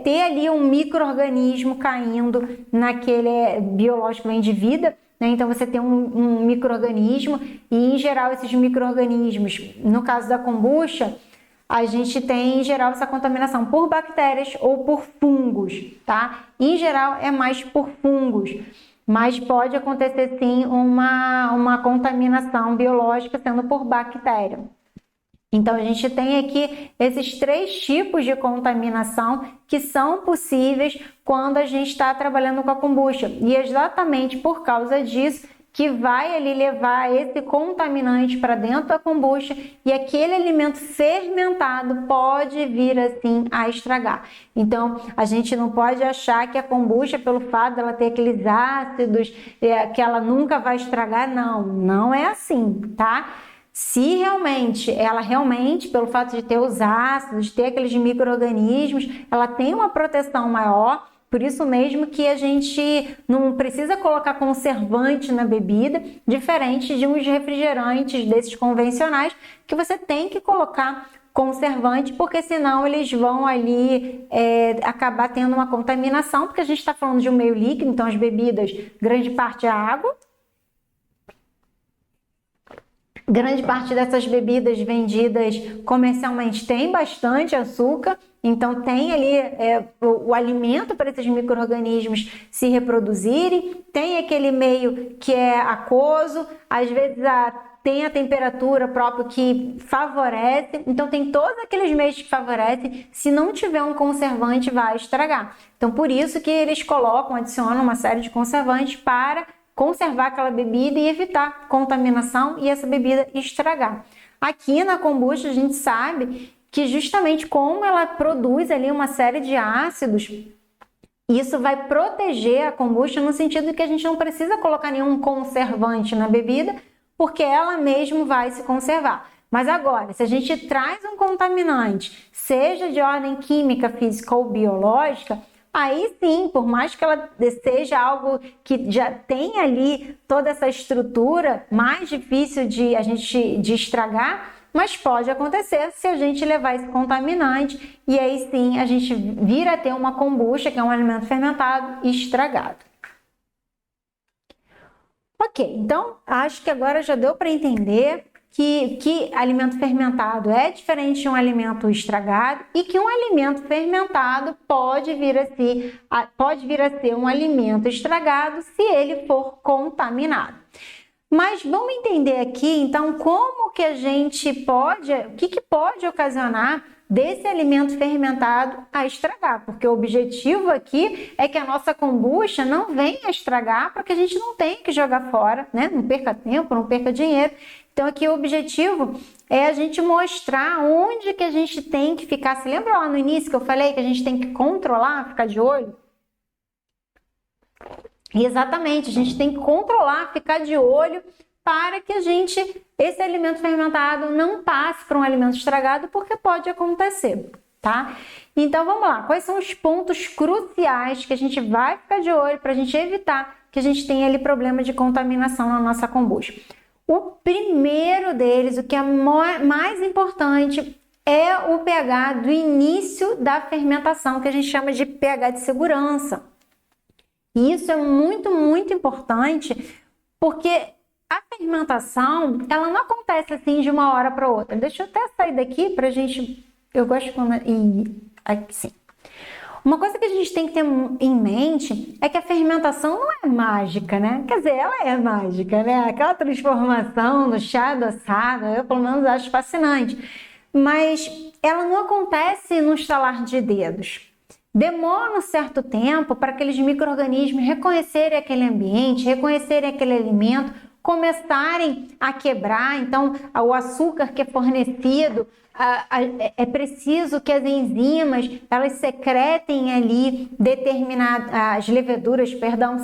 ter ali um micro-organismo caindo naquele biológico vem de vida, né? Então você tem um micro-organismo, e em geral esses micro-organismos, no caso da kombucha, a gente tem em geral essa contaminação por bactérias ou por fungos, tá? Em geral é mais por fungos, mas pode acontecer sim uma contaminação biológica sendo por bactéria. Então, a gente tem aqui esses 3 tipos de contaminação que são possíveis quando a gente está trabalhando com a kombucha. E exatamente por causa disso que vai ali levar esse contaminante para dentro da kombucha, e aquele alimento fermentado pode vir assim a estragar. Então, a gente não pode achar que a kombucha, pelo fato dela ter aqueles ácidos, que ela nunca vai estragar. Não é assim, tá? Se ela realmente, pelo fato de ter os ácidos, de ter aqueles micro-organismos, ela tem uma proteção maior, por isso mesmo que a gente não precisa colocar conservante na bebida, diferente de uns refrigerantes desses convencionais, que você tem que colocar conservante, porque senão eles vão ali acabar tendo uma contaminação, porque a gente está falando de um meio líquido, então as bebidas, grande parte é água. Grande parte dessas bebidas vendidas comercialmente tem bastante açúcar, então tem ali o alimento para esses micro-organismos se reproduzirem, tem aquele meio que é aquoso, às vezes tem a temperatura própria que favorece, então tem todos aqueles meios que favorecem, se não tiver um conservante vai estragar. Então por isso que eles adicionam uma série de conservantes para conservar aquela bebida e evitar contaminação e essa bebida estragar. Aqui na kombucha a gente sabe que justamente como ela produz ali uma série de ácidos, isso vai proteger a kombucha no sentido de que a gente não precisa colocar nenhum conservante na bebida, porque ela mesmo vai se conservar. Mas agora, se a gente traz um contaminante, seja de ordem química, física ou biológica, aí sim, por mais que ela seja algo que já tem ali toda essa estrutura, mais difícil de estragar, mas pode acontecer se a gente levar esse contaminante e aí sim a gente vir a ter uma kombucha, que é um alimento fermentado, estragado. Ok, então acho que agora já deu para entender que alimento fermentado é diferente de um alimento estragado e que um alimento fermentado pode vir a ser um alimento estragado se ele for contaminado. Mas vamos entender aqui, então, como que a gente pode, o que pode ocasionar desse alimento fermentado a estragar, porque o objetivo aqui é que a nossa kombucha não venha a estragar para que a gente não tenha que jogar fora, né? Não perca tempo, não perca dinheiro. Então aqui o objetivo é a gente mostrar onde que a gente tem que ficar. Se lembra lá no início que eu falei que a gente tem que controlar, ficar de olho? Exatamente, a gente tem que controlar, ficar de olho para que esse alimento fermentado não passe para um alimento estragado, porque pode acontecer, tá? Então vamos lá, quais são os pontos cruciais que a gente vai ficar de olho para a gente evitar que a gente tenha ali problema de contaminação na nossa kombucha? O primeiro deles, o que é mais importante, é o pH do início da fermentação, que a gente chama de pH de segurança. E isso é muito, muito importante, porque a fermentação, ela não acontece assim de uma hora para outra. Deixa eu até sair daqui para a gente... Eu gosto quando... Aqui sim. Uma coisa que a gente tem que ter em mente é que a fermentação não é mágica, né? Quer dizer, ela é mágica, né? Aquela transformação do chá adoçado, eu pelo menos acho fascinante. Mas ela não acontece no estalar de dedos. Demora um certo tempo para aqueles micro-organismos reconhecerem aquele ambiente, reconhecerem aquele alimento, começarem a quebrar. Então, o açúcar que é fornecido, é preciso que as enzimas, elas secretem ali as leveduras,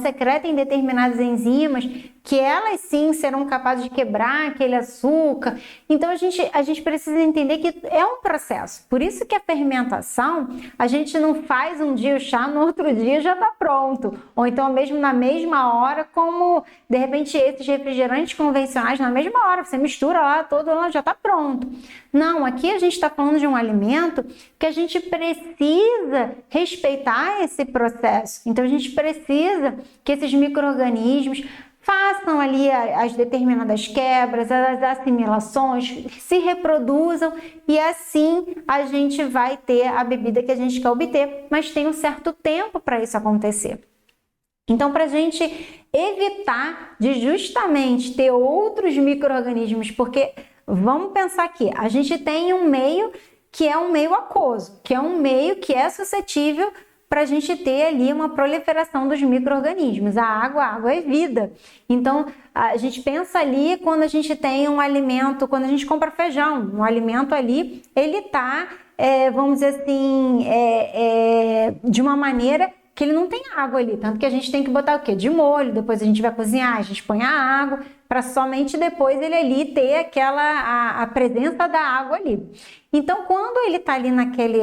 secretem determinadas enzimas, que elas sim serão capazes de quebrar aquele açúcar. Então, a gente precisa entender que é um processo. Por isso que a fermentação, a gente não faz um dia o chá, no outro dia já está pronto. Ou então, mesmo na mesma hora, como, de repente, esses refrigerantes convencionais, na mesma hora, você mistura lá, todo já está pronto. Não, aqui a gente está falando de um alimento que a gente precisa respeitar esse processo. Então, a gente precisa que esses micro-organismos façam ali as determinadas quebras, as assimilações, se reproduzam e assim a gente vai ter a bebida que a gente quer obter, mas tem um certo tempo para isso acontecer. Então, para a gente evitar de justamente ter outros micro-organismos, porque vamos pensar aqui, a gente tem um meio que é um meio aquoso, que é um meio que é suscetível para a gente ter ali uma proliferação dos micro-organismos. A água é vida. Então, a gente pensa ali quando a gente tem um alimento, quando a gente compra feijão, um alimento ali, ele está, vamos dizer assim, de uma maneira que ele não tem água ali, tanto que a gente tem que botar o quê? De molho, depois a gente vai cozinhar, a gente põe a água, para somente depois ele ali ter a presença da água ali. Então, quando ele está ali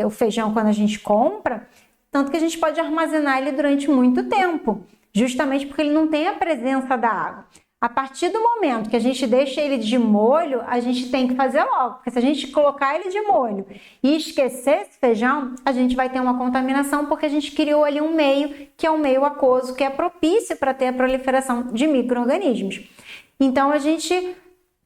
o feijão, quando a gente compra, tanto que a gente pode armazenar ele durante muito tempo, justamente porque ele não tem a presença da água. A partir do momento que a gente deixa ele de molho, a gente tem que fazer logo, porque se a gente colocar ele de molho e esquecer esse feijão, a gente vai ter uma contaminação, porque a gente criou ali um meio, que é um meio aquoso, que é propício para ter a proliferação de micro-organismos. Então, a gente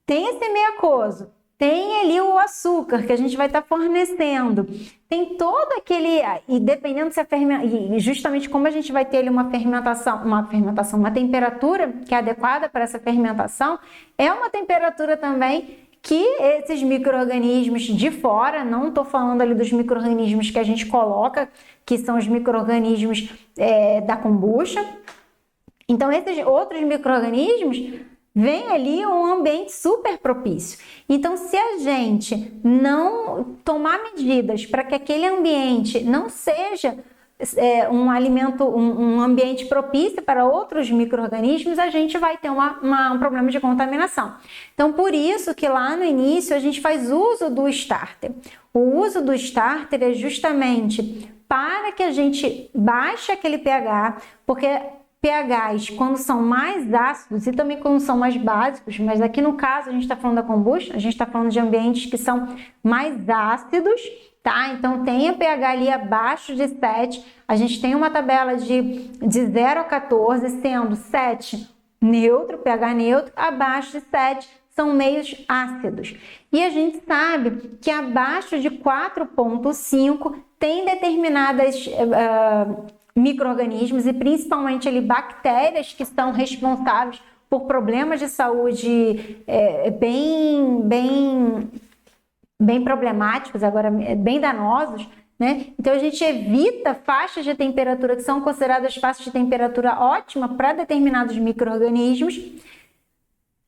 tem esse meio aquoso, tem ali o açúcar que a gente vai estar fornecendo, tem todo aquele, e dependendo se a fermentação, e justamente como a gente vai ter ali uma temperatura que é adequada para essa fermentação, é uma temperatura também que esses micro-organismos de fora, não estou falando ali dos micro-organismos que a gente coloca, que são os micro-organismos da kombucha. Então, esses outros micro-organismos vem ali um ambiente super propício. Então, se a gente não tomar medidas para que aquele ambiente não seja um ambiente propício para outros micro-organismos, a gente vai ter um problema de contaminação. Então, por isso que lá no início a gente faz uso do starter. O uso do starter é justamente para que a gente baixe aquele pH, porque pHs, quando são mais ácidos e também quando são mais básicos, mas aqui no caso a gente está falando da kombucha, a gente está falando de ambientes que são mais ácidos, tá? Então tem a pH ali abaixo de 7, a gente tem uma tabela de 0 a 14, sendo 7 neutro, pH neutro, abaixo de 7 são meios ácidos. E a gente sabe que abaixo de 4,5 tem determinadas micro-organismos e principalmente ali bactérias que são responsáveis por problemas de saúde bem problemáticos, agora bem danosos, né? Então a gente evita faixas de temperatura que são consideradas faixas de temperatura ótima para determinados micro-organismos.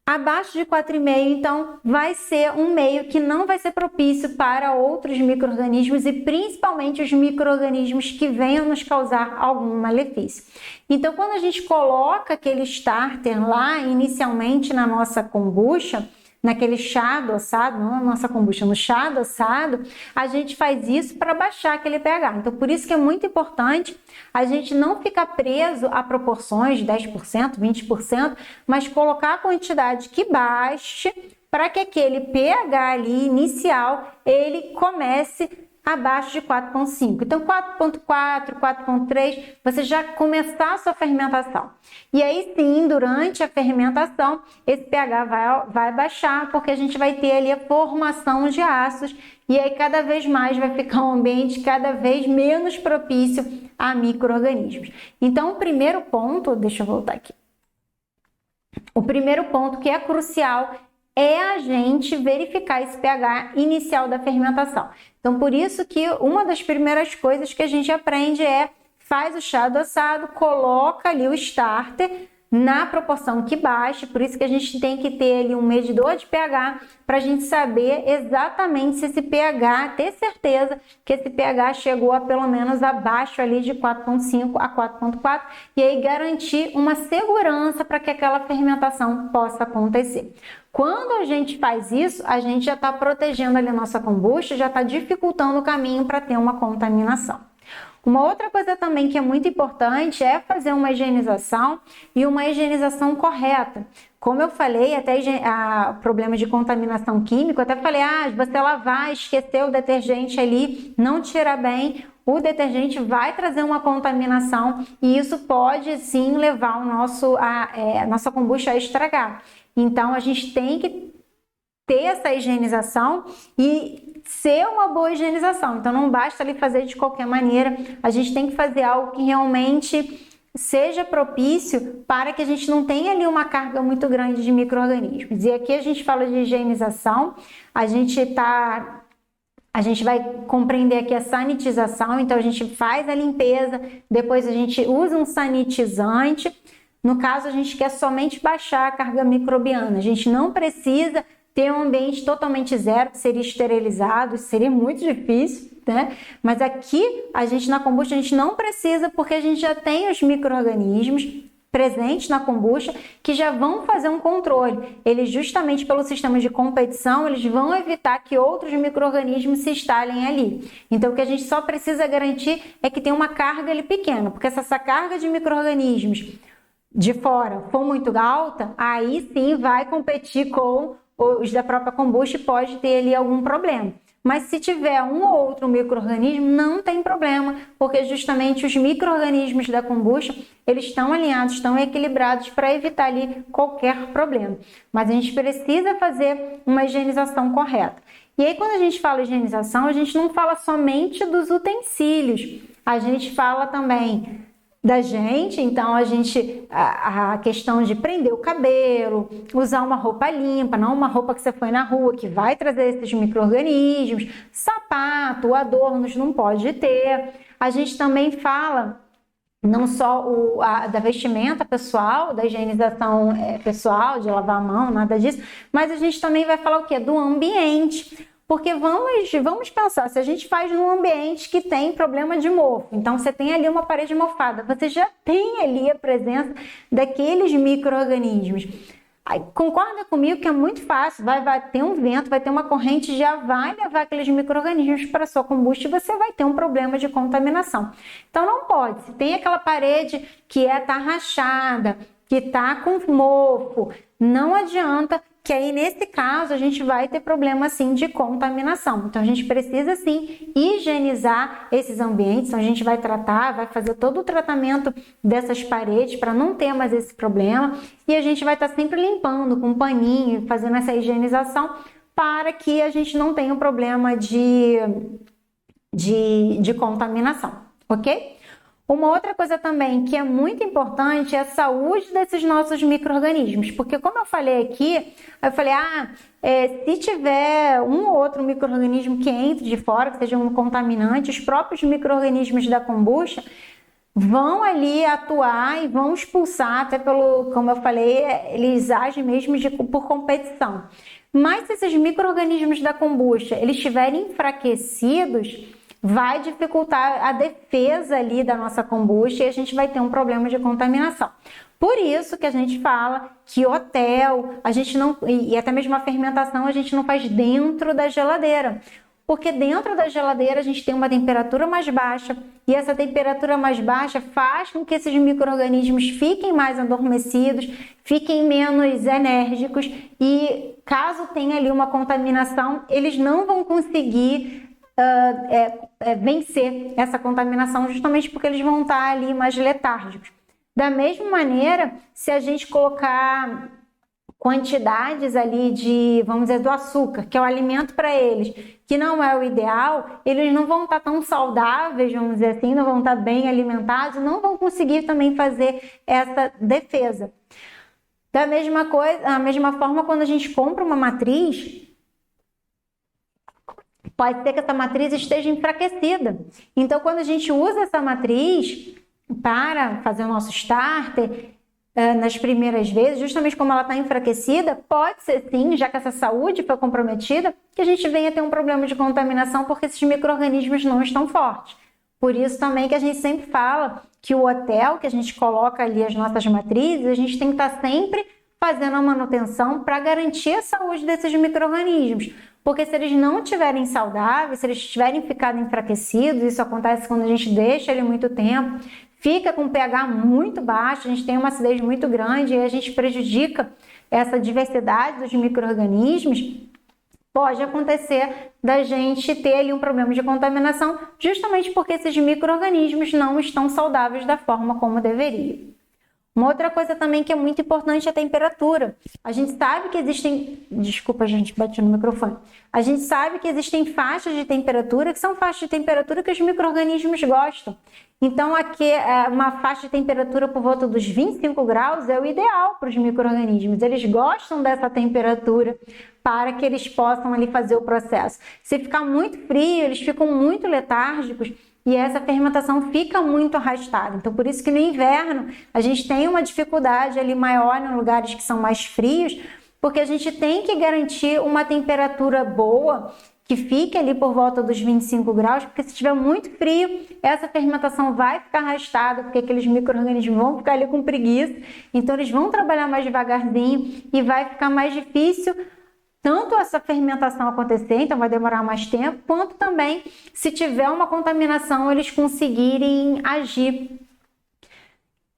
Abaixo de 4,5, então, vai ser um meio que não vai ser propício para outros micro-organismos e principalmente os micro-organismos que venham nos causar algum malefício. Então, quando a gente coloca aquele starter lá inicialmente na nossa kombucha, naquele chá adoçado, não na nossa kombucha, no chá adoçado, a gente faz isso para baixar aquele pH. Então, por isso que é muito importante a gente não ficar preso a proporções de 10%, 20%, mas colocar a quantidade que baixe para que aquele pH ali inicial, ele comece abaixo de 4,5. Então, 4,4, 4,3, você já começar a sua fermentação. E aí sim, durante a fermentação, esse pH vai baixar, porque a gente vai ter ali a formação de ácidos, e aí cada vez mais vai ficar um ambiente cada vez menos propício a micro-organismos. Então, o primeiro ponto, deixa eu voltar aqui. O primeiro ponto que é crucial é a gente verificar esse pH inicial da fermentação. Então, por isso que uma das primeiras coisas que a gente aprende faz o chá adoçado, coloca ali o starter na proporção que baixe, por isso que a gente tem que ter ali um medidor de pH para a gente saber exatamente se esse pH, ter certeza que esse pH chegou a pelo menos abaixo ali de 4,5 a 4,4 e aí garantir uma segurança para que aquela fermentação possa acontecer. Quando a gente faz isso, a gente já está protegendo ali a nossa kombucha, já está dificultando o caminho para ter uma contaminação. Uma outra coisa também que é muito importante é fazer uma higienização e uma higienização correta. Como eu falei, até problema de contaminação química, eu até falei, você lavar, esquecer o detergente ali, não tira bem, o detergente vai trazer uma contaminação e isso pode sim levar a nossa kombucha a estragar. Então, a gente tem que ter essa higienização e ser uma boa higienização. Então, não basta ali fazer de qualquer maneira, a gente tem que fazer algo que realmente seja propício para que a gente não tenha ali uma carga muito grande de micro-organismos. E aqui a gente fala de higienização, a gente vai compreender aqui a sanitização, então a gente faz a limpeza, depois a gente usa um sanitizante. No caso, a gente quer somente baixar a carga microbiana, a gente não precisa ter um ambiente totalmente zero, que seria esterilizado, seria muito difícil, né? Mas aqui, na kombucha, a gente não precisa, porque a gente já tem os micro-organismos presentes na kombucha que já vão fazer um controle. Eles, justamente pelo sistema de competição, eles vão evitar que outros micro-organismos se instalem ali. Então, o que a gente só precisa garantir é que tem uma carga ali pequena, porque se essa carga de micro-organismos de fora for muito alta, aí sim vai competir com os da própria kombucha e pode ter ali algum problema. Mas se tiver um ou outro micro-organismo, não tem problema, porque justamente os micro-organismos da kombucha, eles estão alinhados, estão equilibrados para evitar ali qualquer problema. Mas a gente precisa fazer uma higienização correta. E aí, quando a gente fala higienização, a gente não fala somente dos utensílios, a gente fala também da gente, então a questão de prender o cabelo, usar uma roupa limpa, não uma roupa que você foi na rua, que vai trazer esses micro-organismos, sapato, adornos, não pode ter. A gente também fala não só da vestimenta pessoal, da higienização pessoal, de lavar a mão, nada disso, mas a gente também vai falar o quê? Do ambiente. Porque vamos pensar, se a gente faz num ambiente que tem problema de mofo, então você tem ali uma parede mofada, você já tem ali a presença daqueles micro-organismos. Concorda comigo que é muito fácil, vai ter um vento, vai ter uma corrente, já vai levar aqueles micro-organismos para a sua kombucha e você vai ter um problema de contaminação. Então não pode, se tem aquela parede que tá rachada, que tá com mofo, não adianta, que aí nesse caso a gente vai ter problema sim de contaminação. Então a gente precisa sim higienizar esses ambientes, então a gente vai tratar, vai fazer todo o tratamento dessas paredes para não ter mais esse problema e a gente vai estar sempre limpando com um paninho, fazendo essa higienização para que a gente não tenha um problema de contaminação, ok? Uma outra coisa também que é muito importante é a saúde desses nossos micro-organismos, porque como eu falei aqui, se tiver um ou outro micro-organismo que entre de fora, que seja um contaminante, os próprios micro-organismos da kombucha vão ali atuar e vão expulsar, até como eu falei, eles agem mesmo por competição. Mas se esses micro-organismos da kombucha eles estiverem enfraquecidos, vai dificultar a defesa ali da nossa kombucha e a gente vai ter um problema de contaminação. Por isso que a gente fala que hotel, a gente não, e até mesmo a fermentação, a gente não faz dentro da geladeira. Porque dentro da geladeira a gente tem uma temperatura mais baixa e essa temperatura mais baixa faz com que esses micro-organismos fiquem mais adormecidos, fiquem menos enérgicos e caso tenha ali uma contaminação, eles não vão conseguir vencer essa contaminação justamente porque eles vão estar ali mais letárgicos. Da mesma maneira, se a gente colocar quantidades ali vamos dizer, do açúcar, que é o alimento para eles, que não é o ideal, eles não vão estar tão saudáveis, vamos dizer assim, não vão estar bem alimentados, não vão conseguir também fazer essa defesa. Da mesma forma, quando a gente compra uma matriz, pode ser que essa matriz esteja enfraquecida. Então, quando a gente usa essa matriz para fazer o nosso starter, nas primeiras vezes, justamente como ela está enfraquecida, pode ser sim, já que essa saúde foi comprometida, que a gente venha ter um problema de contaminação porque esses micro-organismos não estão fortes. Por isso também que a gente sempre fala que o hotel, que a gente coloca ali as nossas matrizes, a gente tem que estar sempre fazendo a manutenção para garantir a saúde desses micro-organismos. Porque se eles não estiverem saudáveis, se eles tiverem ficado enfraquecidos, isso acontece quando a gente deixa ele muito tempo, fica com um pH muito baixo, a gente tem uma acidez muito grande e a gente prejudica essa diversidade dos micro-organismos, pode acontecer da gente ter ali um problema de contaminação justamente porque esses micro-organismos não estão saudáveis da forma como deveria. Uma outra coisa também que é muito importante é a temperatura. A gente sabe que existem... Desculpa, gente, bati no microfone. A gente sabe que existem faixas de temperatura, que são faixas de temperatura que os micro-organismos gostam. Então, aqui, uma faixa de temperatura por volta dos 25 graus é o ideal para os micro-organismos. Eles gostam dessa temperatura para que eles possam ali fazer o processo. Se ficar muito frio, eles ficam muito letárgicos, e essa fermentação fica muito arrastada. Então, por isso que no inverno a gente tem uma dificuldade ali maior em lugares que são mais frios, porque a gente tem que garantir uma temperatura boa que fique ali por volta dos 25 graus, porque se estiver muito frio, essa fermentação vai ficar arrastada, porque aqueles micro-organismos vão ficar ali com preguiça, então eles vão trabalhar mais devagarzinho e vai ficar mais difícil tanto essa fermentação acontecer, então vai demorar mais tempo, quanto também, se tiver uma contaminação, eles conseguirem agir.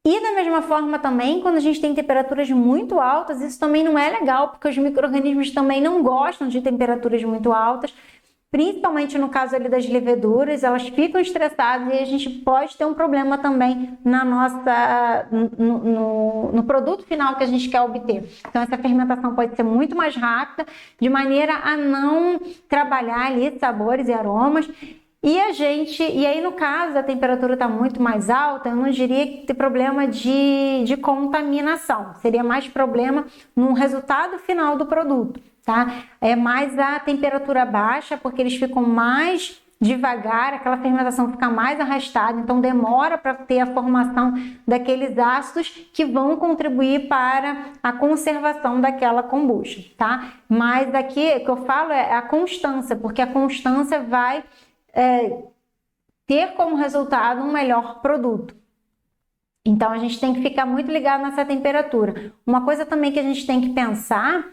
E da mesma forma também, quando a gente tem temperaturas muito altas, isso também não é legal, porque os micro-organismos também não gostam de temperaturas muito altas, principalmente no caso ali das leveduras, elas ficam estressadas e a gente pode ter um problema também na nossa, no produto final que a gente quer obter. Então essa fermentação pode ser muito mais rápida, de maneira a não trabalhar ali sabores e aromas. E aí no caso a temperatura está muito mais alta, eu não diria que tem problema de contaminação, seria mais problema no resultado final do produto, tá? É mais a temperatura baixa, porque eles ficam mais devagar, aquela fermentação fica mais arrastada, então demora para ter a formação daqueles ácidos que vão contribuir para a conservação daquela kombucha, tá? Mas aqui o que eu falo é a constância, porque a constância vai ter como resultado um melhor produto. Então a gente tem que ficar muito ligado nessa temperatura. Uma coisa também que a gente tem que pensar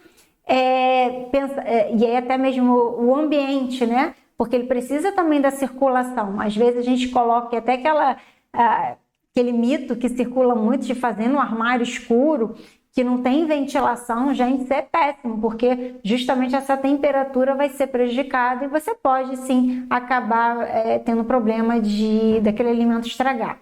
e é até mesmo o ambiente, né? Porque ele precisa também da circulação. Às vezes a gente coloca até aquele mito que circula muito de fazer no armário escuro, que não tem ventilação, gente, isso é péssimo, porque justamente essa temperatura vai ser prejudicada e você pode sim acabar tendo problema daquele alimento estragar.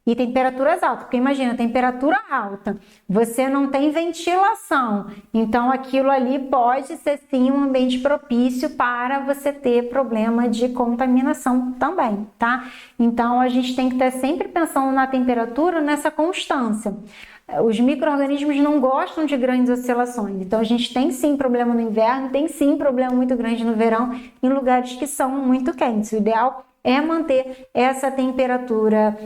E temperaturas altas, porque imagina, temperatura alta, você não tem ventilação, então aquilo ali pode ser sim um ambiente propício para você ter problema de contaminação também, tá? Então a gente tem que estar sempre pensando na temperatura, nessa constância. Os micro-organismos não gostam de grandes oscilações, então a gente tem sim problema no inverno, tem sim problema muito grande no verão, em lugares que são muito quentes. O ideal é manter essa temperatura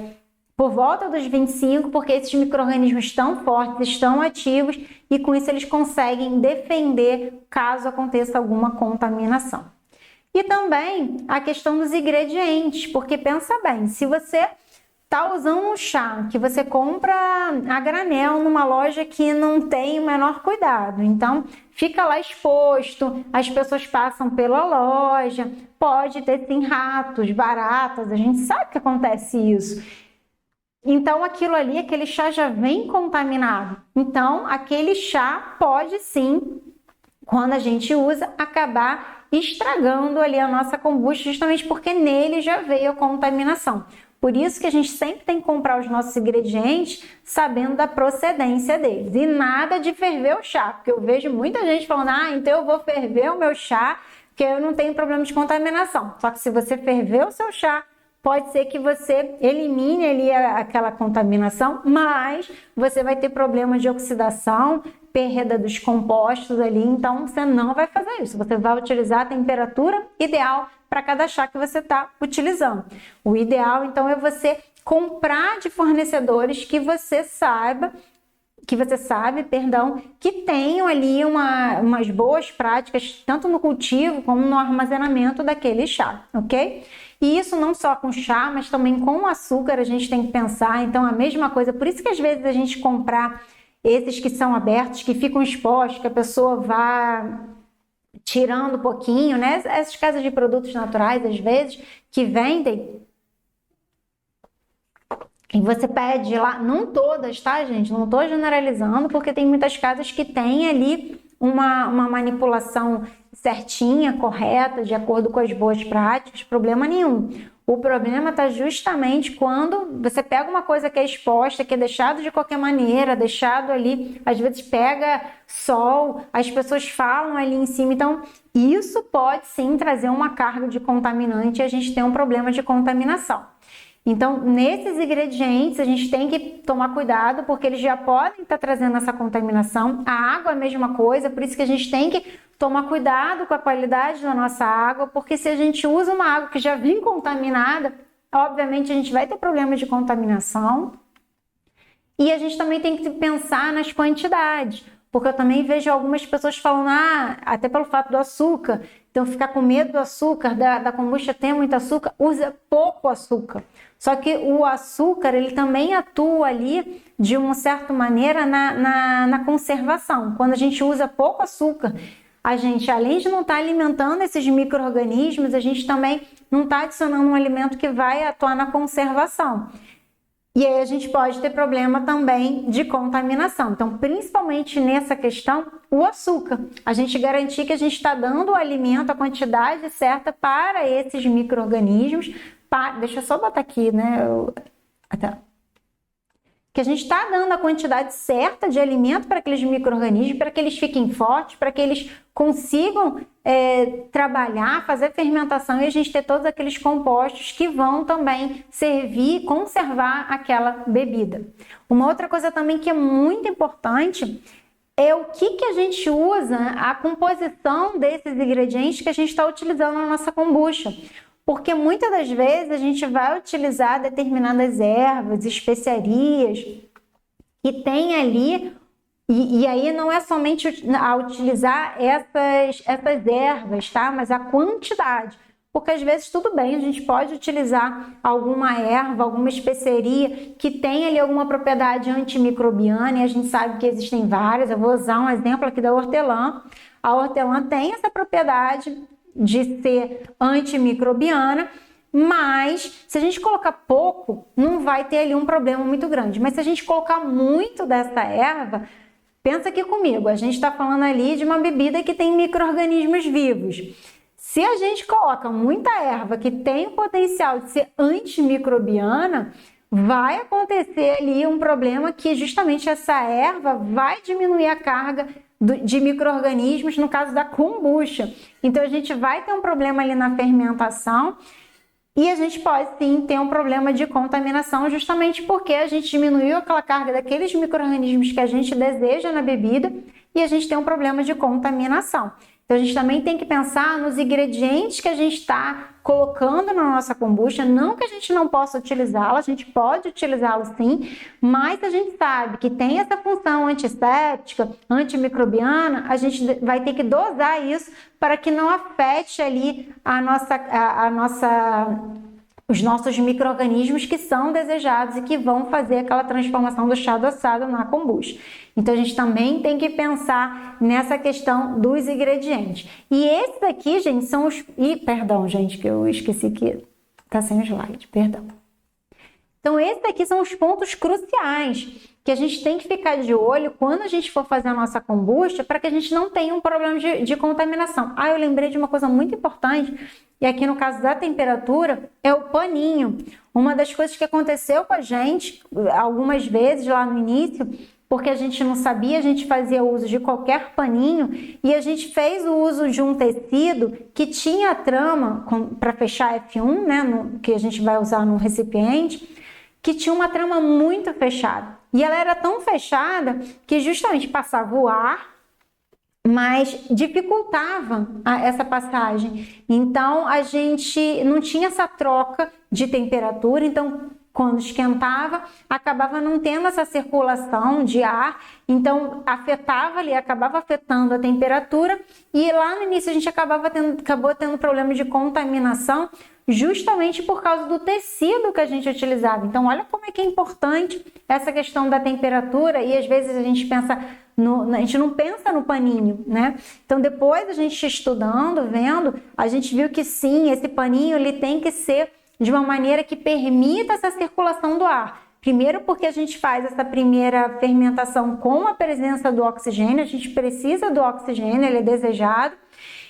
por volta dos 25, porque esses micro-organismos estão fortes, estão ativos e com isso eles conseguem defender caso aconteça alguma contaminação. E também a questão dos ingredientes, porque pensa bem, se você está usando um chá que você compra a granel numa loja que não tem o menor cuidado, então fica lá exposto, as pessoas passam pela loja, pode ter sim ratos, baratas, a gente sabe que acontece isso. Então aquilo ali, aquele chá já vem contaminado, então aquele chá pode sim, quando a gente usa, acabar estragando ali a nossa kombucha, justamente porque nele já veio a contaminação. Por isso que a gente sempre tem que comprar os nossos ingredientes sabendo da procedência deles. E nada de ferver o chá, porque eu vejo muita gente falando, então eu vou ferver o meu chá, porque eu não tenho problema de contaminação. Só que se você ferver o seu chá, pode ser que você elimine ali aquela contaminação, mas você vai ter problema de oxidação, perda dos compostos ali, então você não vai fazer isso. Você vai utilizar a temperatura ideal para cada chá que você está utilizando. O ideal, então, é você comprar de fornecedores que você sabe, que tenham ali umas boas práticas, tanto no cultivo como no armazenamento daquele chá, ok? E isso não só com chá, mas também com açúcar a gente tem que pensar, então a mesma coisa, por isso que às vezes a gente comprar esses que são abertos, que ficam expostos, que a pessoa vá tirando um pouquinho, né? Essas casas de produtos naturais, às vezes, que vendem, e você pede lá, não todas, tá, gente? Não tô generalizando, porque tem muitas casas que têm ali uma manipulação certinha, correta, de acordo com as boas práticas, problema nenhum. O problema está justamente quando você pega uma coisa que é exposta, que é deixado de qualquer maneira, deixado ali, às vezes pega sol, as pessoas falam ali em cima, então isso pode sim trazer uma carga de contaminante e a gente tem um problema de contaminação. Então, nesses ingredientes, a gente tem que tomar cuidado, porque eles já podem estar trazendo essa contaminação. A água é a mesma coisa, por isso que a gente tem que tomar cuidado com a qualidade da nossa água, porque se a gente usa uma água que já vem contaminada, obviamente a gente vai ter problema de contaminação. E a gente também tem que pensar nas quantidades, porque eu também vejo algumas pessoas falando, até pelo fato do açúcar, então ficar com medo do açúcar, da kombucha ter muito açúcar, usa pouco açúcar. Só que o açúcar, ele também atua ali de uma certa maneira na conservação. Quando a gente usa pouco açúcar, a gente, além de não estar alimentando esses micro-organismos, a gente também não está adicionando um alimento que vai atuar na conservação. E aí a gente pode ter problema também de contaminação. Então, principalmente nessa questão, o açúcar. A gente garantir que a gente está dando o alimento, a quantidade certa para esses micro-organismos. Deixa eu só botar aqui, né? Que a gente está dando a quantidade certa de alimento para aqueles micro-organismos, para que eles fiquem fortes, para que eles consigam trabalhar, fazer fermentação e a gente ter todos aqueles compostos que vão também servir, conservar aquela bebida. Uma outra coisa também que é muito importante é o que a gente usa, a composição desses ingredientes que a gente está utilizando na nossa kombucha. Porque muitas das vezes a gente vai utilizar determinadas ervas, especiarias que tem ali, e aí não é somente a utilizar essas ervas, tá? Mas a quantidade. Porque às vezes tudo bem, a gente pode utilizar alguma erva, alguma especiaria que tem ali alguma propriedade antimicrobiana, e a gente sabe que existem várias. Eu vou usar um exemplo aqui da hortelã. A hortelã tem essa propriedade de ser antimicrobiana, mas se a gente colocar pouco, não vai ter ali um problema muito grande. Mas se a gente colocar muito dessa erva, pensa aqui comigo, a gente está falando ali de uma bebida que tem micro-organismos vivos. Se a gente coloca muita erva que tem o potencial de ser antimicrobiana, vai acontecer ali um problema que justamente essa erva vai diminuir a carga de micro-organismos, no caso da kombucha. Então a gente vai ter um problema ali na fermentação e a gente pode sim ter um problema de contaminação, justamente porque a gente diminuiu aquela carga daqueles micro-organismos que a gente deseja na bebida e a gente tem um problema de contaminação. Então a gente também tem que pensar nos ingredientes que a gente está colocando na nossa kombucha, não que a gente não possa utilizá-la, a gente pode utilizá-lo sim, mas a gente sabe que tem essa função antisséptica, antimicrobiana, a gente vai ter que dosar isso para que não afete ali os nossos micro-organismos que são desejados e que vão fazer aquela transformação do chá adoçado na kombucha. Então, a gente também tem que pensar nessa questão dos ingredientes. E esses aqui, gente, são os... perdão, gente, que eu esqueci que tá sem slide, perdão. Então, esses aqui são os pontos cruciais que a gente tem que ficar de olho quando a gente for fazer a nossa kombucha para que a gente não tenha um problema de contaminação. Eu lembrei de uma coisa muito importante, e aqui no caso da temperatura, é o paninho. Uma das coisas que aconteceu com a gente algumas vezes lá no início, porque a gente não sabia, a gente fazia uso de qualquer paninho e a gente fez o uso de um tecido que tinha a trama para fechar F1, né, que a gente vai usar no recipiente, que tinha uma trama muito fechada. E ela era tão fechada que justamente passava o ar, mas dificultava essa passagem. Então, a gente não tinha essa troca de temperatura, então quando esquentava, acabava não tendo essa circulação de ar, então afetava ali, acabava afetando a temperatura, e lá no início a gente acabou tendo problema de contaminação, justamente por causa do tecido que a gente utilizava. Então, olha como é que é importante essa questão da temperatura, e às vezes a gente pensa a gente não pensa no paninho, né? Então, depois a gente estudando, vendo, a gente viu que sim, esse paninho ele tem que ser de uma maneira que permita essa circulação do ar. Primeiro porque a gente faz essa primeira fermentação com a presença do oxigênio, a gente precisa do oxigênio, ele é desejado.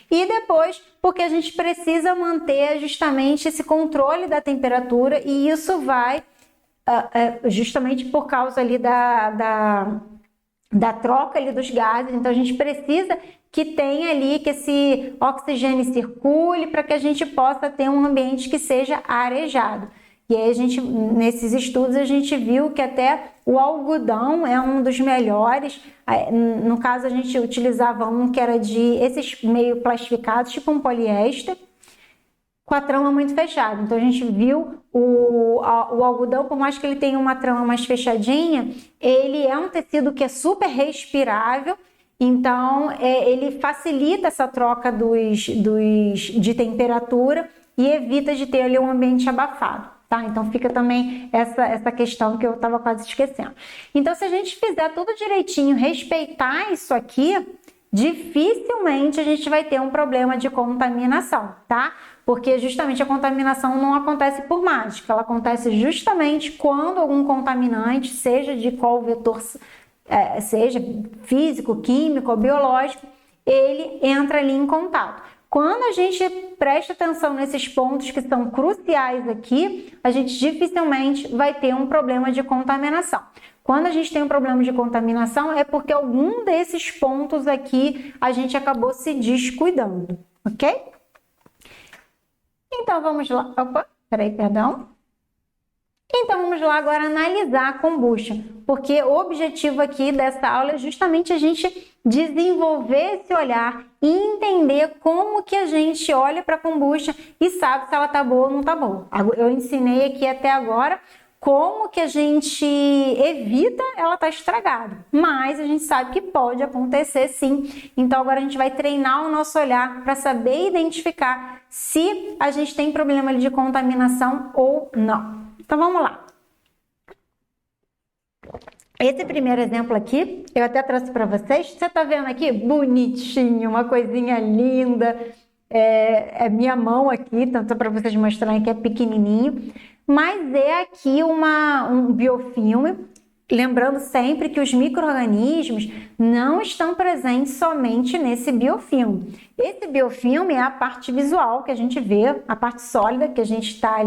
E depois porque a gente precisa manter justamente esse controle da temperatura, e isso vai justamente por causa ali da troca ali dos gases. Então a gente precisa que tenha ali, que esse oxigênio circule para que a gente possa ter um ambiente que seja arejado. E aí nesses estudos a gente viu que até o algodão é um dos melhores. No caso a gente utilizava um que era esses meio plastificados, tipo um poliéster, com a trama muito fechada. Então a gente viu o algodão, por mais que ele tenha uma trama mais fechadinha, ele é um tecido que é super respirável Então, ele facilita essa troca de temperatura e evita de ter ali um ambiente abafado, tá? Então, fica também essa questão que eu estava quase esquecendo. Então, se a gente fizer tudo direitinho, respeitar isso aqui, dificilmente a gente vai ter um problema de contaminação, tá? Porque justamente a contaminação não acontece por mágica, ela acontece justamente quando algum contaminante, seja de qual vetor, seja físico, químico ou biológico, ele entra ali em contato. Quando a gente presta atenção nesses pontos que são cruciais aqui, a gente dificilmente vai ter um problema de contaminação. Quando a gente tem um problema de contaminação, é porque algum desses pontos aqui a gente acabou se descuidando, ok? Então, vamos lá. Perdão. Então, vamos lá agora analisar a kombucha, porque o objetivo aqui dessa aula é justamente a gente desenvolver esse olhar e entender como que a gente olha para a kombucha e sabe se ela tá boa ou não tá boa. Eu ensinei aqui até agora como que a gente evita ela estar estragada, mas a gente sabe que pode acontecer sim. Então agora a gente vai treinar o nosso olhar para saber identificar se a gente tem problema de contaminação ou não. Então vamos lá. Esse primeiro exemplo aqui, eu até trouxe para vocês. Você tá vendo aqui? Bonitinho, uma coisinha linda. É minha mão aqui, tanto para vocês mostrarem que é pequenininho. Mas é aqui um biofilme. Lembrando sempre que os micro-organismos não estão presentes somente nesse biofilme. Esse biofilme é a parte visual que a gente vê, a parte sólida que a gente está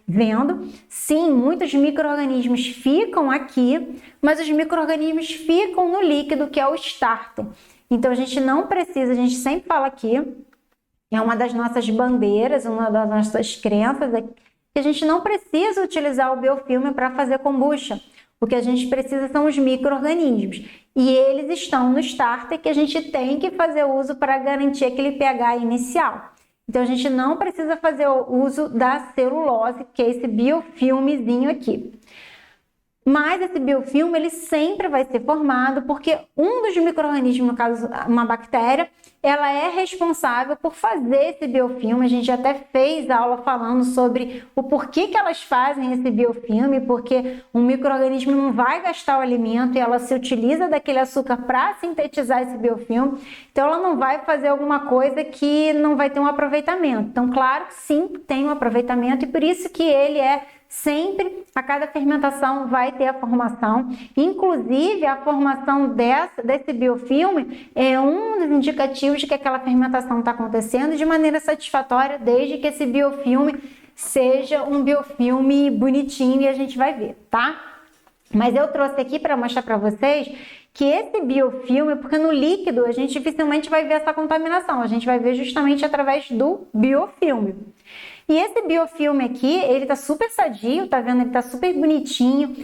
vendo. Sim, muitos micro-organismos ficam aqui, mas os micro-organismos ficam no líquido, que é o starter. Então, a gente não precisa, a gente sempre fala aqui, é uma das nossas bandeiras, uma das nossas crenças, é que a gente não precisa utilizar o biofilme para fazer kombucha. O que a gente precisa são os micro-organismos. E eles estão no starter, que a gente tem que fazer uso para garantir aquele pH inicial. Então, a gente não precisa fazer o uso da celulose, que é esse biofilmezinho aqui. Mas esse biofilme, ele sempre vai ser formado porque um dos micro-organismos, no caso uma bactéria, ela é responsável por fazer esse biofilme. A gente até fez aula falando sobre o porquê que elas fazem esse biofilme, porque um micro-organismo não vai gastar o alimento e ela se utiliza daquele açúcar para sintetizar esse biofilme. Então, ela não vai fazer alguma coisa que não vai ter um aproveitamento. Então, claro, sim, tem um aproveitamento e por isso que ele sempre, a cada fermentação vai ter a formação. Inclusive, a formação desse biofilme é um dos indicativos de que aquela fermentação está acontecendo de maneira satisfatória, desde que esse biofilme seja um biofilme bonitinho e a gente vai ver, tá? Mas eu trouxe aqui para mostrar para vocês que esse biofilme, porque no líquido a gente dificilmente vai ver essa contaminação, a gente vai ver justamente através do biofilme. E esse biofilme aqui, ele tá super sadio, tá vendo? Ele tá super bonitinho.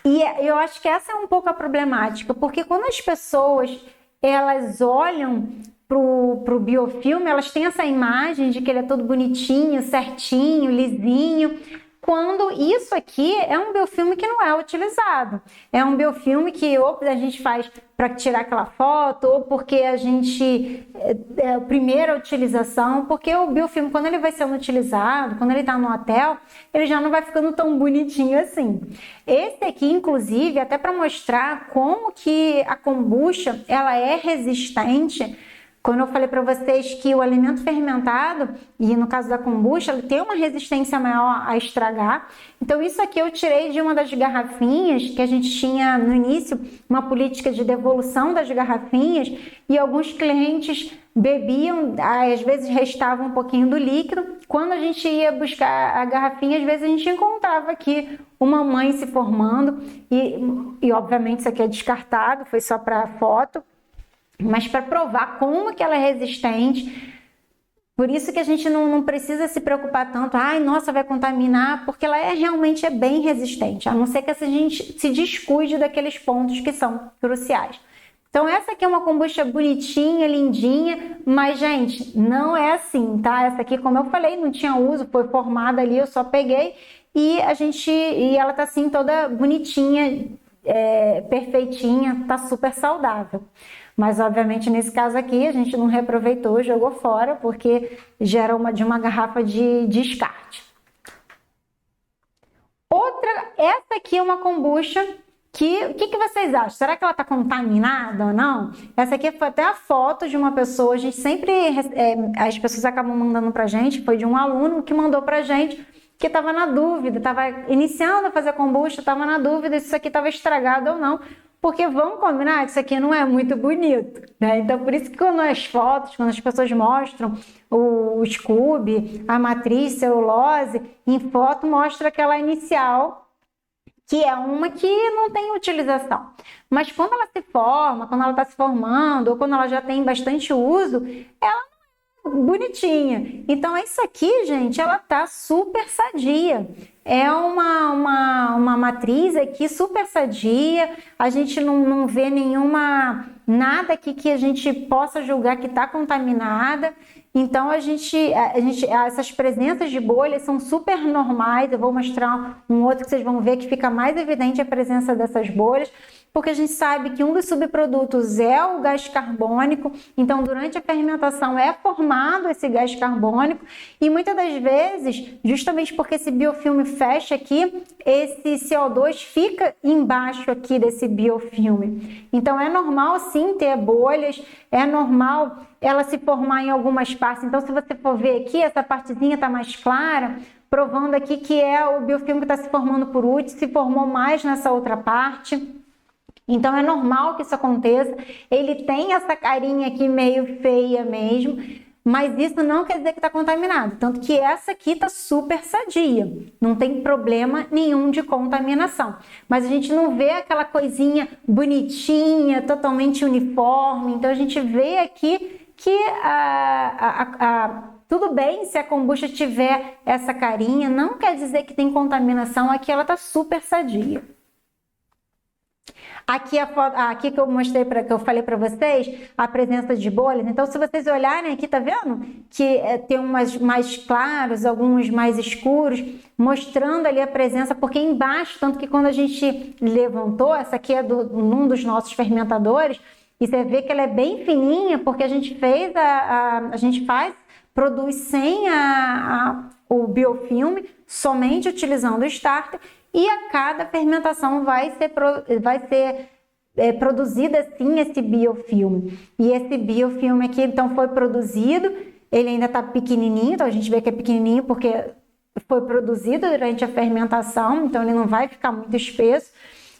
E eu acho que essa é um pouco a problemática, porque quando as pessoas, elas olham pro biofilme, elas têm essa imagem de que ele é todo bonitinho, certinho, lisinho, quando isso aqui é um biofilme que não é utilizado. É um biofilme que ou a gente faz para tirar aquela foto, ou porque a gente é a primeira utilização, porque o biofilme, quando ele vai sendo utilizado, quando ele está no hotel, ele já não vai ficando tão bonitinho assim. Esse aqui, inclusive, até para mostrar como que a kombucha ela é resistente. Quando eu falei para vocês que o alimento fermentado, e no caso da kombucha, ele tem uma resistência maior a estragar. Então, isso aqui eu tirei de uma das garrafinhas, que a gente tinha no início uma política de devolução das garrafinhas, e alguns clientes bebiam, às vezes restava um pouquinho do líquido. Quando a gente ia buscar a garrafinha, às vezes a gente encontrava aqui uma mãe se formando, e obviamente isso aqui é descartado, foi só para foto. Mas para provar como que ela é resistente. Por isso que a gente não precisa se preocupar tanto, ai, nossa, vai contaminar, porque ela realmente é bem resistente, a não ser que a gente se descuide daqueles pontos que são cruciais. Então, essa aqui é uma kombucha bonitinha, lindinha, mas, gente, não é assim, tá? Essa aqui, como eu falei, não tinha uso, foi formada ali, eu só peguei e ela tá assim toda bonitinha, perfeitinha, tá super saudável. Mas, obviamente, nesse caso aqui, a gente não reaproveitou, jogou fora, porque gera de uma garrafa de descarte. Essa aqui é uma kombucha que, o que vocês acham? Será que ela está contaminada ou não? Essa aqui foi até a foto de uma pessoa, a gente sempre, as pessoas acabam mandando pra gente, foi de um aluno que mandou pra gente, que estava na dúvida, estava iniciando a fazer kombucha, estava na dúvida se isso aqui estava estragado ou não, porque vamos combinar que isso aqui não é muito bonito, né? Então, por isso que quando as fotos, quando as pessoas mostram o Scooby, a matriz, celulose, em foto mostra aquela inicial, que é uma que não tem utilização. Mas quando ela se forma, quando ela está se formando, ou quando ela já tem bastante uso, ela bonitinha. Então, isso aqui, gente, ela tá super sadia. É uma matriz aqui super sadia. A gente não vê nada aqui que a gente possa julgar que está contaminada. Então, essas presenças de bolhas são super normais. Eu vou mostrar um outro que vocês vão ver que fica mais evidente a presença dessas bolhas, porque a gente sabe que um dos subprodutos é o gás carbônico, então durante a fermentação é formado esse gás carbônico e muitas das vezes, justamente porque esse biofilme fecha aqui, esse CO2 fica embaixo aqui desse biofilme. Então é normal sim ter bolhas, é normal ela se formar em algumas partes. Então se você for ver aqui, essa partezinha está mais clara, provando aqui que é o biofilme que está se formando por último, se formou mais nessa outra parte. Então é normal que isso aconteça, ele tem essa carinha aqui meio feia mesmo, mas isso não quer dizer que está contaminado, tanto que essa aqui está super sadia, não tem problema nenhum de contaminação, mas a gente não vê aquela coisinha bonitinha, totalmente uniforme, então a gente vê aqui que tudo bem se a kombucha tiver essa carinha, não quer dizer que tem contaminação, aqui ela está super sadia. Aqui a foto, aqui que eu mostrei, que eu falei para vocês, a presença de bolhas. Então, se vocês olharem aqui, tá vendo que tem umas mais claros, alguns mais escuros, mostrando ali a presença, porque embaixo, tanto que quando a gente levantou, essa aqui é num dos nossos fermentadores, e você vê que ela é bem fininha, porque a gente fez produz sem o biofilme, somente utilizando o starter, e a cada fermentação vai ser produzida assim esse biofilme. E esse biofilme aqui então foi produzido, ele ainda está pequenininho, então a gente vê que é pequenininho porque foi produzido durante a fermentação, então ele não vai ficar muito espesso.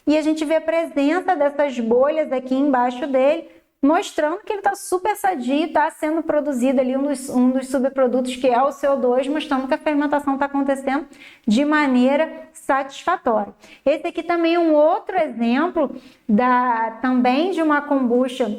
E a gente vê a presença dessas bolhas aqui embaixo dele, mostrando que ele está super sadio, está sendo produzido ali um dos subprodutos que é o CO2, mostrando que a fermentação está acontecendo de maneira satisfatória. Esse aqui também é um outro exemplo também de uma kombucha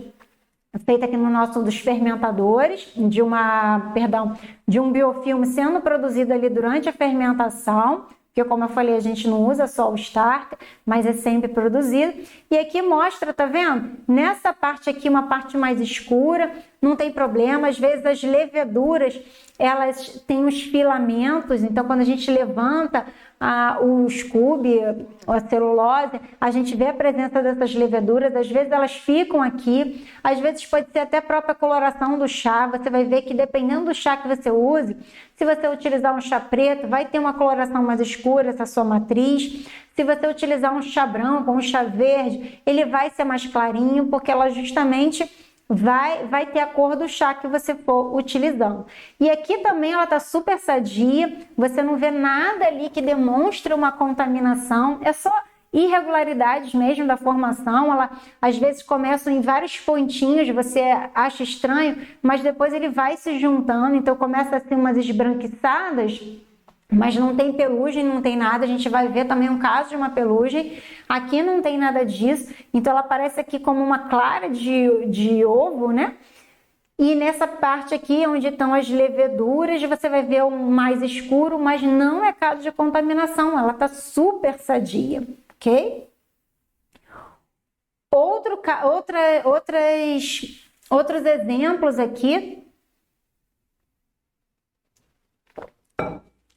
feita aqui no nosso dos fermentadores, de um biofilme sendo produzido ali durante a fermentação, porque como eu falei, a gente não usa só o starter, mas é sempre produzido. E aqui mostra, tá vendo? Nessa parte aqui, uma parte mais escura, não tem problema. Às vezes as leveduras, elas têm os filamentos, então quando a gente levanta o Scooby, a celulose, a gente vê a presença dessas leveduras, às vezes elas ficam aqui, às vezes pode ser até a própria coloração do chá, você vai ver que dependendo do chá que você use, se você utilizar um chá preto, vai ter uma coloração mais escura, essa sua matriz. Se você utilizar um chá branco, um chá verde, ele vai ser mais clarinho, porque ela justamente vai ter a cor do chá que você for utilizando. E aqui também ela tá super sadia, você não vê nada ali que demonstre uma contaminação, é só irregularidades mesmo da formação. Ela às vezes começa em vários pontinhos, você acha estranho, mas depois ele vai se juntando, então começa a ser umas esbranquiçadas, mas não tem pelugem, não tem nada. A gente vai ver também um caso de uma pelugem. Aqui não tem nada disso, então ela aparece aqui como uma clara de ovo, né? E nessa parte aqui, onde estão as leveduras, você vai ver um mais escuro, mas não é caso de contaminação, ela tá super sadia, ok? Outros exemplos aqui.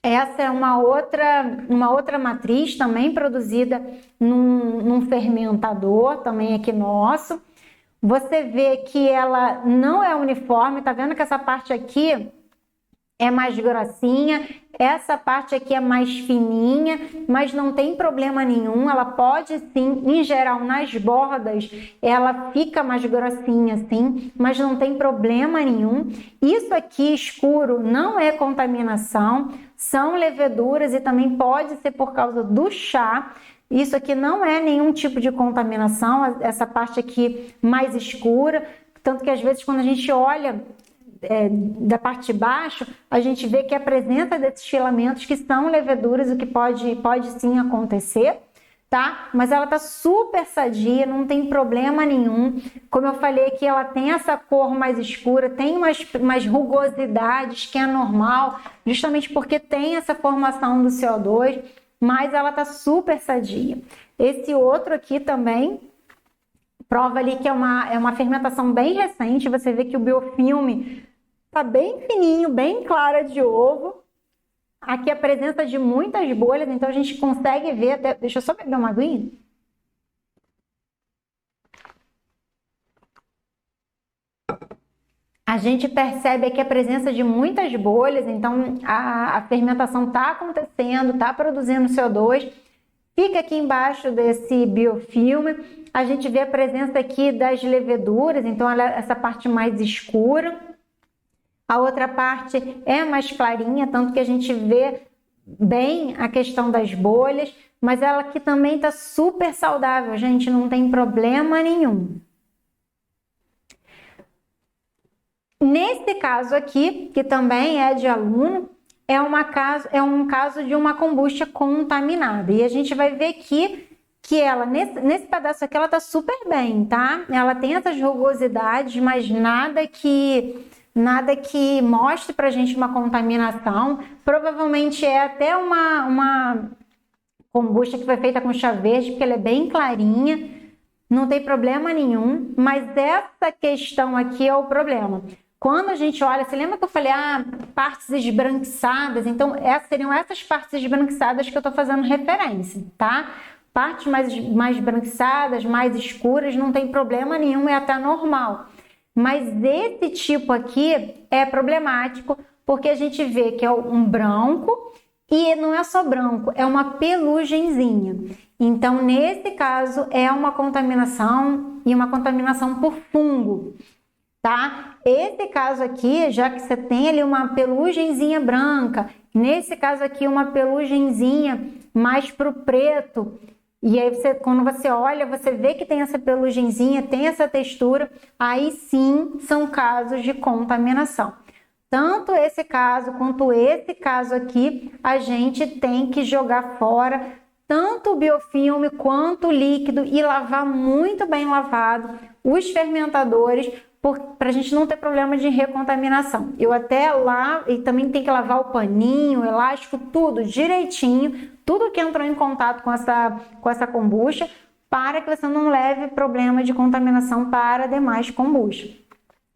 Essa é uma outra matriz também produzida num fermentador, também aqui nosso. Você vê que ela não é uniforme, tá vendo que essa parte aqui é mais grossinha, essa parte aqui é mais fininha, mas não tem problema nenhum, ela pode sim, em geral, nas bordas, ela fica mais grossinha assim, mas não tem problema nenhum. Isso aqui escuro não é contaminação, são leveduras e também pode ser por causa do chá. Isso aqui não é nenhum tipo de contaminação, essa parte aqui mais escura, tanto que às vezes quando a gente olha da parte de baixo, a gente vê que a presença desses filamentos que são leveduras, o que pode sim acontecer, tá? Mas ela tá super sadia, não tem problema nenhum. Como eu falei aqui, ela tem essa cor mais escura, tem umas rugosidades que é normal, justamente porque tem essa formação do CO2, mas ela tá super sadia. Esse outro aqui também prova ali que é uma fermentação bem recente, você vê que o biofilme tá bem fininho, bem clara de ovo. Aqui a presença de muitas bolhas, então a gente consegue ver até... Deixa eu só beber uma aguinha. A gente percebe aqui a presença de muitas bolhas, então a fermentação está acontecendo, está produzindo CO2. Fica aqui embaixo desse biofilme, a gente vê a presença aqui das leveduras, então essa parte mais escura. A outra parte é mais clarinha, tanto que a gente vê bem a questão das bolhas, mas ela aqui também está super saudável, gente, não tem problema nenhum. Nesse caso aqui, que também é de aluno, é um caso de uma kombucha contaminada. E a gente vai ver aqui que ela, nesse pedaço aqui, ela está super bem, tá? Ela tem essas rugosidades, mas nada que mostre pra gente uma contaminação. Provavelmente é até uma kombucha que foi feita com chá verde, porque ela é bem clarinha, não tem problema nenhum, mas essa questão aqui é o problema. Quando a gente olha, você lembra que eu falei, partes esbranquiçadas? Então, seriam essas partes esbranquiçadas que eu tô fazendo referência, tá? Partes mais esbranquiçadas, mais escuras, não tem problema nenhum, é até normal. Mas esse tipo aqui é problemático, porque a gente vê que é um branco e não é só branco, é uma pelugenzinha. Então, nesse caso, é uma contaminação e uma contaminação por fungo, tá? Esse caso aqui, já que você tem ali uma pelugenzinha branca, nesse caso aqui uma pelugenzinha mais pro preto, e aí quando você olha, você vê que tem essa pelugenzinha, tem essa textura, aí sim são casos de contaminação. Tanto esse caso quanto esse caso aqui, a gente tem que jogar fora tanto o biofilme quanto o líquido e lavar muito bem lavado os fermentadores, para a gente não ter problema de recontaminação. Eu até lá, e também tem que lavar o paninho, o elástico, tudo direitinho, tudo que entrou em contato com essa kombucha, para que você não leve problema de contaminação para demais kombucha.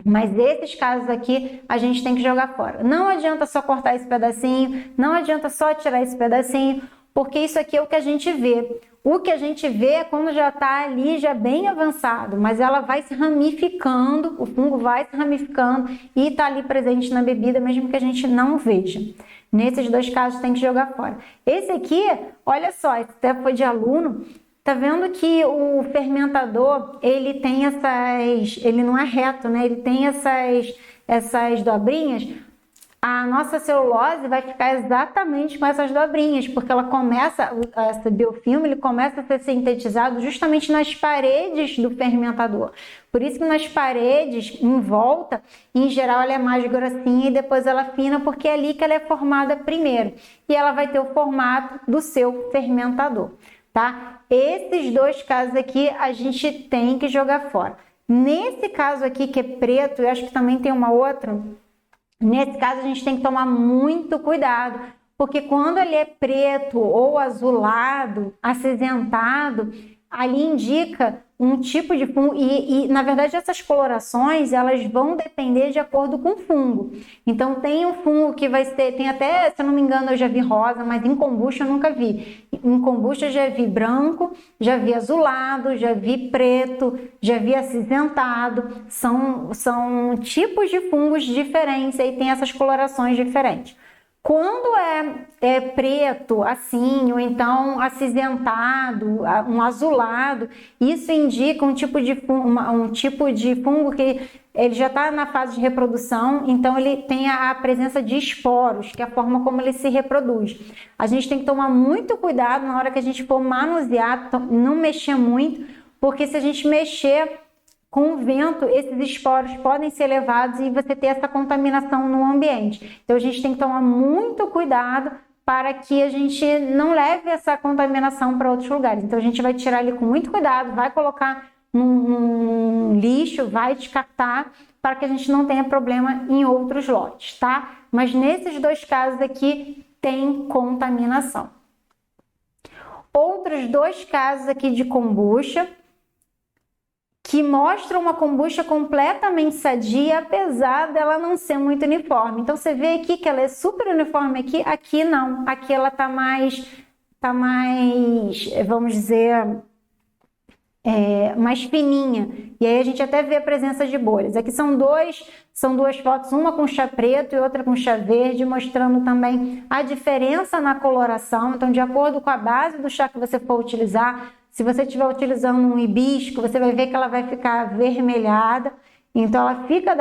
Mas esses casos aqui a gente tem que jogar fora. Não adianta só cortar esse pedacinho, não adianta só tirar esse pedacinho, porque isso aqui é o que a gente vê. O que a gente vê é quando já está ali, já bem avançado, mas ela vai se ramificando, o fungo vai se ramificando e está ali presente na bebida, mesmo que a gente não veja. Nesses dois casos tem que jogar fora. Esse aqui, olha só, esse até foi de aluno, tá vendo que o fermentador, ele tem ele não é reto, né? Ele tem essas dobrinhas. A nossa celulose vai ficar exatamente com essas dobrinhas, porque esse biofilme, ele começa a ser sintetizado justamente nas paredes do fermentador. Por isso que nas paredes, em volta, em geral ela é mais grossinha e depois ela fina, porque é ali que ela é formada primeiro. E ela vai ter o formato do seu fermentador, tá? Esses dois casos aqui a gente tem que jogar fora. Nesse caso aqui que é preto, eu acho que também tem uma outra... Nesse caso, a gente tem que tomar muito cuidado, porque quando ele é preto ou azulado, acinzentado, ali indica um tipo de fungo, na verdade essas colorações elas vão depender de acordo com o fungo. Então tem um fungo que vai ser, tem até, se eu não me engano, eu já vi rosa, mas em kombucha eu nunca vi. Em kombucha eu já vi branco, já vi azulado, já vi preto, já vi acinzentado. São tipos de fungos diferentes e tem essas colorações diferentes. Quando é preto, assim, ou então acinzentado, um azulado, isso indica um tipo de fungo que ele já está na fase de reprodução, então ele tem a presença de esporos, que é a forma como ele se reproduz. A gente tem que tomar muito cuidado na hora que a gente for manusear, não mexer muito, porque se a gente mexer com o vento, esses esporos podem ser levados e você ter essa contaminação no ambiente. Então, a gente tem que tomar muito cuidado para que a gente não leve essa contaminação para outros lugares. Então, a gente vai tirar ele com muito cuidado, vai colocar num lixo, vai descartar, para que a gente não tenha problema em outros lotes, tá? Mas nesses dois casos aqui, tem contaminação. Outros dois casos aqui de kombucha, que mostra uma kombucha completamente sadia, apesar dela não ser muito uniforme. Então, você vê aqui que ela é super uniforme aqui não. Aqui ela tá mais, vamos dizer, mais fininha. E aí a gente até vê a presença de bolhas. Aqui são duas fotos, uma com chá preto e outra com chá verde, mostrando também a diferença na coloração. Então, de acordo com a base do chá que você for utilizar, se você estiver utilizando um hibisco, você vai ver que ela vai ficar avermelhada. Então, ela fica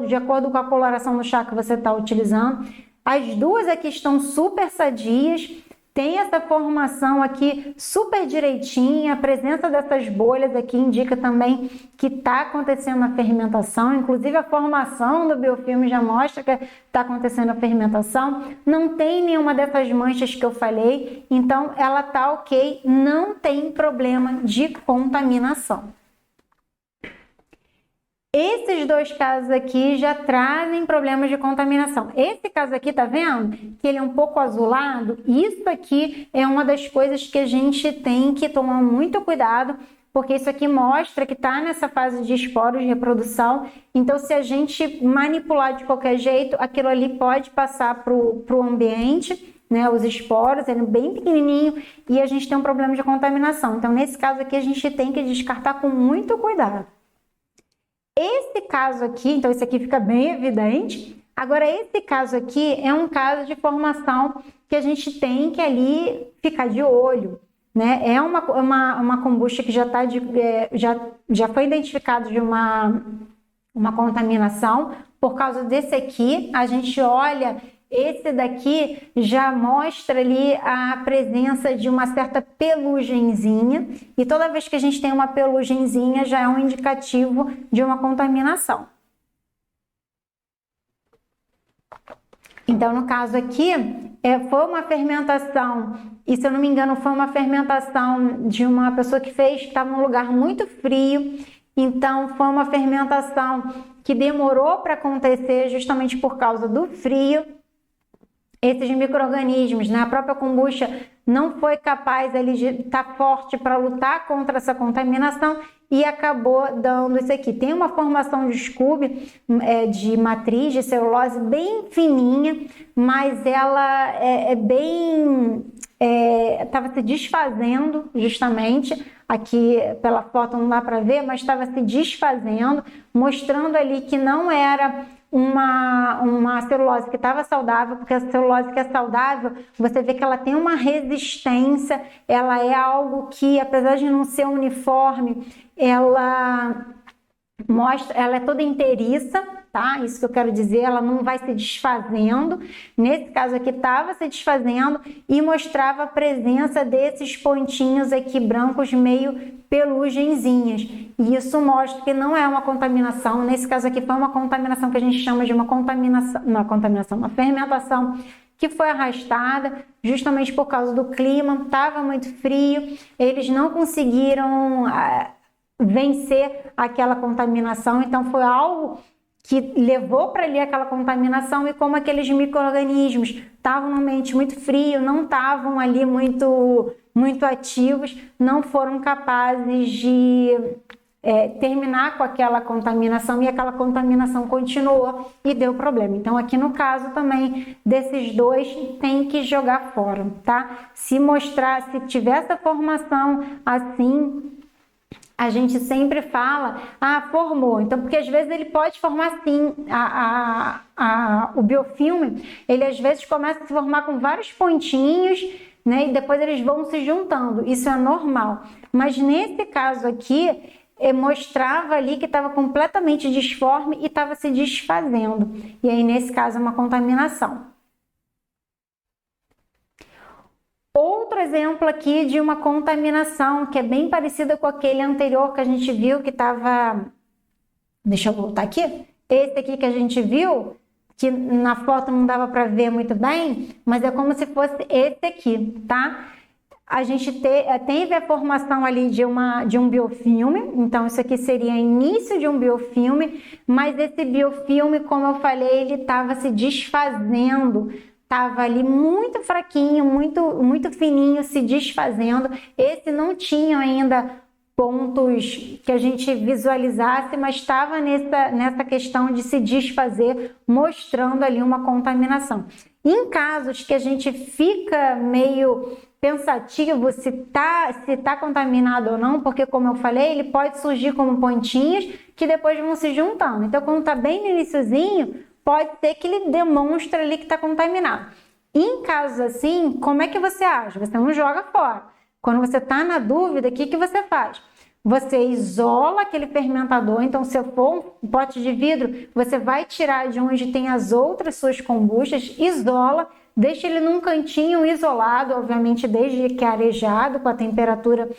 de acordo com a coloração do chá que você está utilizando. As duas aqui estão super sadias. Tem essa formação aqui super direitinha. A presença dessas bolhas aqui indica também que está acontecendo a fermentação. Inclusive, a formação do biofilme já mostra que está acontecendo a fermentação. Não tem nenhuma dessas manchas que eu falei. Então, ela está ok. Não tem problema de contaminação. Esses dois casos aqui já trazem problemas de contaminação. Esse caso aqui, tá vendo? Que ele é um pouco azulado. Isso aqui é uma das coisas que a gente tem que tomar muito cuidado, porque isso aqui mostra que tá nessa fase de esporos de reprodução. Então, se a gente manipular de qualquer jeito, aquilo ali pode passar pro ambiente, né? Os esporos, ele é bem pequenininho e a gente tem um problema de contaminação. Então, nesse caso aqui, a gente tem que descartar com muito cuidado. Esse caso aqui, então esse aqui fica bem evidente. Agora, esse caso aqui é um caso de formação que a gente tem que ali ficar de olho, né? É uma kombucha que já foi identificado de uma contaminação. Por causa desse aqui, a gente olha, esse daqui já mostra ali a presença de uma certa pelugenzinha, e toda vez que a gente tem uma pelugenzinha já é um indicativo de uma contaminação. Então, no caso aqui, foi uma fermentação, e se eu não me engano, foi uma fermentação de uma pessoa que estava num lugar muito frio. Então, foi uma fermentação que demorou para acontecer justamente por causa do frio. Esses micro-organismos, né? A própria kombucha não foi capaz de estar forte para lutar contra essa contaminação e acabou dando isso aqui. Tem uma formação de scooby, de matriz de celulose bem fininha, mas ela estava se desfazendo justamente. Aqui pela foto não dá para ver, mas estava se desfazendo, mostrando ali que não era uma celulose que estava saudável, porque a celulose que é saudável, você vê que ela tem uma resistência, ela é algo que, apesar de não ser uniforme, ela é toda inteiriça, tá? Isso que eu quero dizer, ela não vai se desfazendo. Nesse caso aqui estava se desfazendo e mostrava a presença desses pontinhos aqui brancos meio pelugenzinhas. E isso mostra que não é uma contaminação. Nesse caso aqui foi uma contaminação que a gente chama de uma fermentação que foi arrastada justamente por causa do clima, estava muito frio, eles não conseguiram vencer aquela contaminação, então foi algo que levou para ali aquela contaminação, e como aqueles micro-organismos estavam num ambiente muito frio, não estavam ali muito muito ativos, não foram capazes de terminar com aquela contaminação e aquela contaminação continuou e deu problema. Então, aqui no caso também desses dois, tem que jogar fora, tá? Se tiver essa formação assim, a gente sempre fala, formou. Então, porque às vezes ele pode formar sim, o biofilme, ele às vezes começa a se formar com vários pontinhos, né? E depois eles vão se juntando, isso é normal. Mas nesse caso aqui, mostrava ali que estava completamente disforme e estava se desfazendo. E aí, nesse caso, é uma contaminação. Outro exemplo aqui de uma contaminação que é bem parecida com aquele anterior que a gente viu que estava... Deixa eu voltar aqui. Esse aqui que a gente viu, que na foto não dava para ver muito bem, mas é como se fosse esse aqui, tá? A gente teve a formação ali de um biofilme, então isso aqui seria início de um biofilme, mas esse biofilme, como eu falei, ele estava se desfazendo, estava ali muito fraquinho, muito fininho, se desfazendo. Esse não tinha ainda pontos que a gente visualizasse, mas estava nessa questão de se desfazer, mostrando ali uma contaminação. Em casos que a gente fica meio pensativo se tá contaminado ou não, porque como eu falei, ele pode surgir como pontinhos que depois vão se juntando. Então, quando está bem no iniciozinho, pode ser que ele demonstre ali que está contaminado. Em casos assim, como é que você age? Você não joga fora. Quando você está na dúvida, o que você faz? Você isola aquele fermentador, então se for um pote de vidro, você vai tirar de onde tem as outras suas kombuchas, isola, deixa ele num cantinho isolado, obviamente desde que arejado, com a temperatura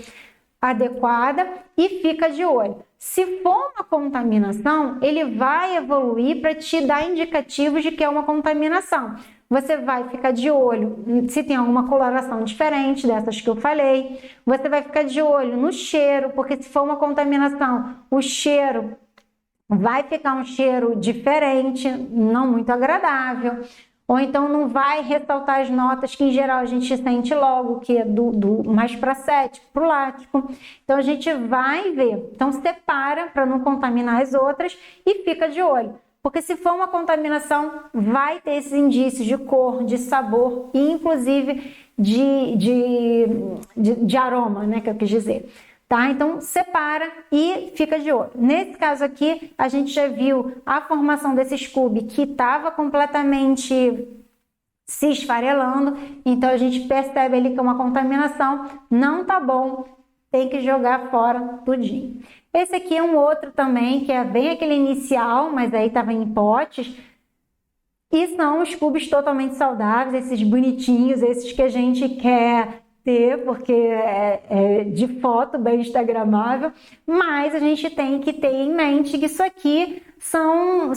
adequada, e fica de olho. Se for uma contaminação, ele vai evoluir para te dar indicativos de que é uma contaminação. Você vai ficar de olho se tem alguma coloração diferente dessas que eu falei. Você vai ficar de olho no cheiro, porque se for uma contaminação, o cheiro vai ficar um cheiro diferente, não muito agradável. Ou então não vai ressaltar as notas que em geral a gente sente logo, que é do mais para cético, para o lático. Então a gente vai ver. Então separa para não contaminar as outras e fica de olho. Porque se for uma contaminação, vai ter esses indícios de cor, de sabor e inclusive de aroma, né, que eu quis dizer. Tá? Então, separa e fica de olho. Nesse caso aqui, a gente já viu a formação desse scooby que estava completamente se esfarelando. Então, a gente percebe ali que é uma contaminação. Não tá bom, tem que jogar fora tudinho. Esse aqui é um outro também, que é bem aquele inicial, mas aí estava em potes. E são os cubos totalmente saudáveis, esses bonitinhos, esses que a gente quer ter, porque é de foto, bem instagramável, mas a gente tem que ter em mente que isso aqui são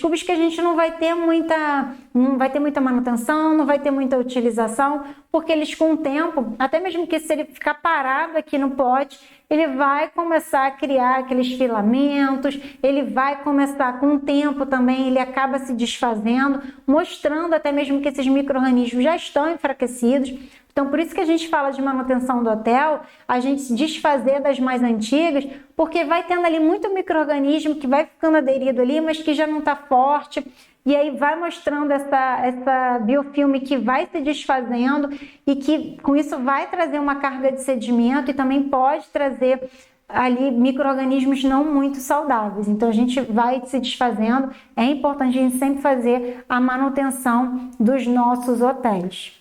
cubos que a gente não vai ter muita manutenção, não vai ter muita utilização, porque eles com o tempo, até mesmo que se ele ficar parado aqui no pote, ele vai começar a criar aqueles filamentos, ele vai começar com o tempo também, ele acaba se desfazendo, mostrando até mesmo que esses micro-organismos já estão enfraquecidos. Então, por isso que a gente fala de manutenção do hotel, a gente se desfazer das mais antigas, porque vai tendo ali muito micro-organismo que vai ficando aderido ali, mas que já não está forte, e aí vai mostrando essa biofilme que vai se desfazendo e que com isso vai trazer uma carga de sedimento e também pode trazer ali micro-organismos não muito saudáveis. Então a gente vai se desfazendo, é importante a gente sempre fazer a manutenção dos nossos hotéis.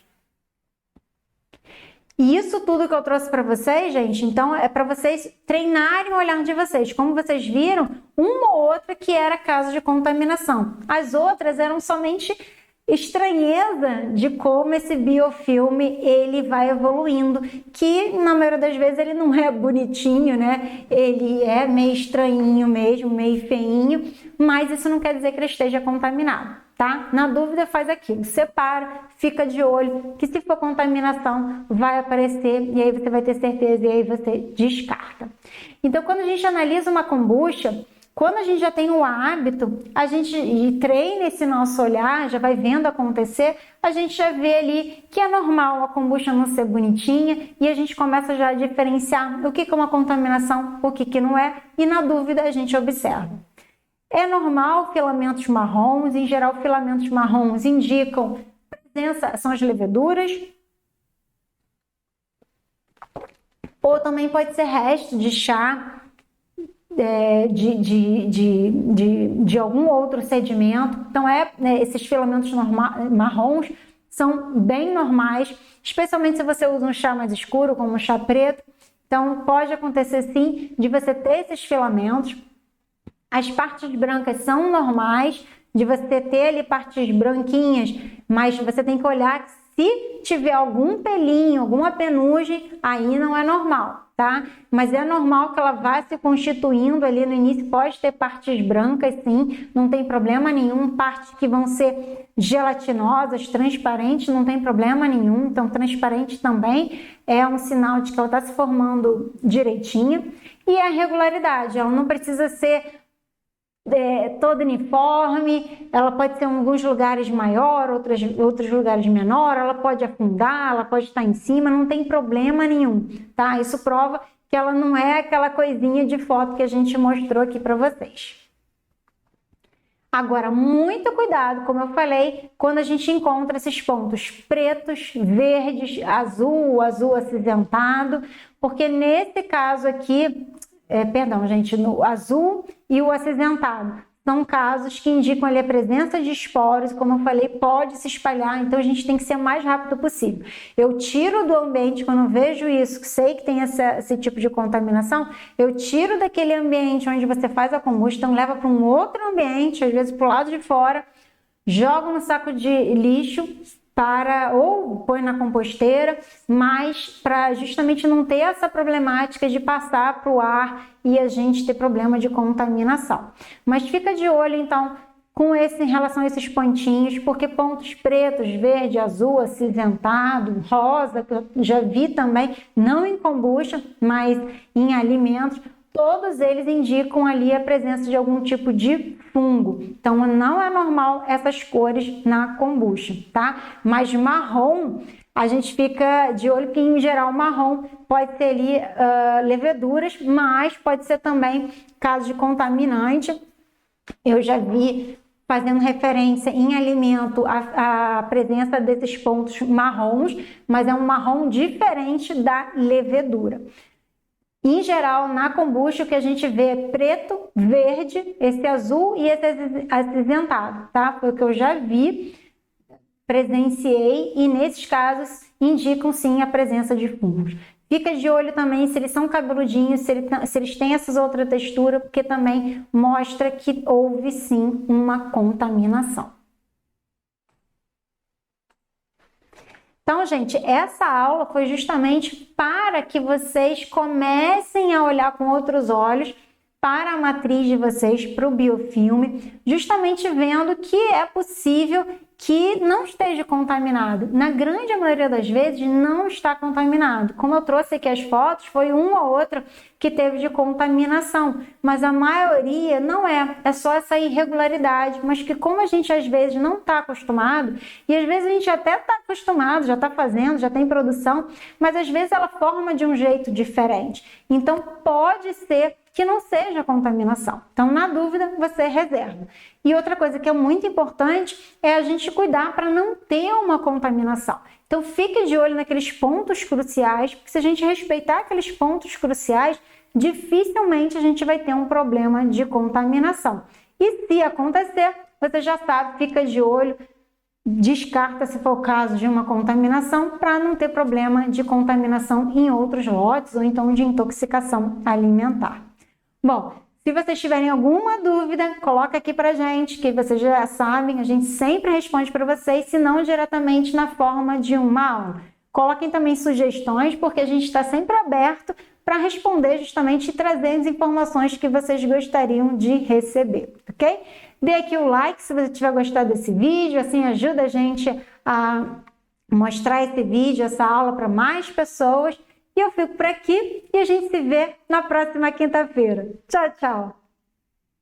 E isso tudo que eu trouxe para vocês, gente, então é para vocês treinarem o olhar de vocês. Como vocês viram, uma ou outra que era caso de contaminação. As outras eram somente estranheza de como esse biofilme ele vai evoluindo, que na maioria das vezes ele não é bonitinho, né? Ele é meio estranhinho mesmo, meio feinho, mas isso não quer dizer que ele esteja contaminado. Tá? Na dúvida, faz aquilo, separa, fica de olho, que se for contaminação, vai aparecer e aí você vai ter certeza e aí você descarta. Então, quando a gente analisa uma kombucha, Quando a gente já tem o hábito, a gente treina esse nosso olhar, já vai vendo acontecer, a gente já vê ali que é normal a kombucha não ser bonitinha e a gente começa já a diferenciar o que é uma contaminação, o que não é, e na dúvida a gente observa. É normal filamentos marrons, em geral filamentos marrons indicam presença, são as leveduras, ou também pode ser resto de chá, de algum outro sedimento. Então, esses filamentos marrons são bem normais, especialmente se você usa um chá mais escuro, como um chá preto. Então, pode acontecer sim de você ter esses filamentos. As partes brancas são normais, de você ter ali partes branquinhas, mas você tem que olhar se tiver algum pelinho, alguma penugem, aí não é normal, tá? Mas é normal que ela vá se constituindo ali no início, pode ter partes brancas sim, não tem problema nenhum, partes que vão ser gelatinosas, transparentes, não tem problema nenhum, então transparente também é um sinal de que ela está se formando direitinho. E a regularidade, ela não precisa ser toda uniforme, ela pode ser em alguns lugares maior, outros lugares menor, ela pode afundar, ela pode estar em cima, não tem problema nenhum, tá? Isso prova que ela não é aquela coisinha de foto que a gente mostrou aqui para vocês. Agora, muito cuidado, como eu falei, quando a gente encontra esses pontos pretos, verdes, azul acinzentado, porque nesse caso aqui, no azul e o acinzentado são casos que indicam ali a presença de esporos, como eu falei, pode se espalhar, então a gente tem que ser o mais rápido possível. Eu tiro do ambiente, quando eu vejo isso, sei que tem esse tipo de contaminação, eu tiro daquele ambiente onde você faz a combustão, leva para um outro ambiente, às vezes para o lado de fora, jogo no saco de lixo, ou põe na composteira, mas para justamente não ter essa problemática de passar para o ar e a gente ter problema de contaminação. Mas fica de olho então em relação a esses pontinhos, porque pontos pretos, verde, azul, acinzentado, rosa, que eu já vi também, não em kombucha, mas em alimentos, todos eles indicam ali a presença de algum tipo de fungo. Então, não é normal essas cores na kombucha, tá? Mas marrom, a gente fica de olho que, em geral, marrom pode ter ali leveduras, mas pode ser também caso de contaminante. Eu já vi fazendo referência em alimento a presença desses pontos marrons, mas é um marrom diferente da levedura. Em geral, na kombucha, o que a gente vê é preto, verde, esse azul e esse acinzentado, tá? Foi o que eu já vi, presenciei e nesses casos indicam sim a presença de fungos. Fica de olho também se eles são cabeludinhos, se eles têm essas outras texturas, porque também mostra que houve sim uma contaminação. Então, gente, essa aula foi justamente para que vocês comecem a olhar com outros olhos para a matriz de vocês, para o biofilme, justamente vendo que é possível que não esteja contaminado. Na grande maioria das vezes, não está contaminado. Como eu trouxe aqui as fotos, foi uma ou outra que teve de contaminação, mas a maioria não é só essa irregularidade, mas que como a gente às vezes não está acostumado, e às vezes a gente até está acostumado, já está fazendo, já tem produção, mas às vezes ela forma de um jeito diferente. Então, pode ser que não seja contaminação. Então, na dúvida, você reserva. E outra coisa que é muito importante é a gente cuidar para não ter uma contaminação. Então, fique de olho naqueles pontos cruciais, porque se a gente respeitar aqueles pontos cruciais, dificilmente a gente vai ter um problema de contaminação. E se acontecer, você já sabe, fica de olho, descarta se for o caso de uma contaminação para não ter problema de contaminação em outros lotes ou então de intoxicação alimentar. Bom, se vocês tiverem alguma dúvida, coloca aqui pra gente, que vocês já sabem, a gente sempre responde para vocês, se não diretamente na forma de uma aula. Coloquem também sugestões, porque a gente está sempre aberto para responder justamente e trazer as informações que vocês gostariam de receber, ok? Dê aqui o like se você tiver gostado desse vídeo, assim ajuda a gente a mostrar esse vídeo, essa aula para mais pessoas. E eu fico por aqui e a gente se vê na próxima quinta-feira. Tchau, tchau!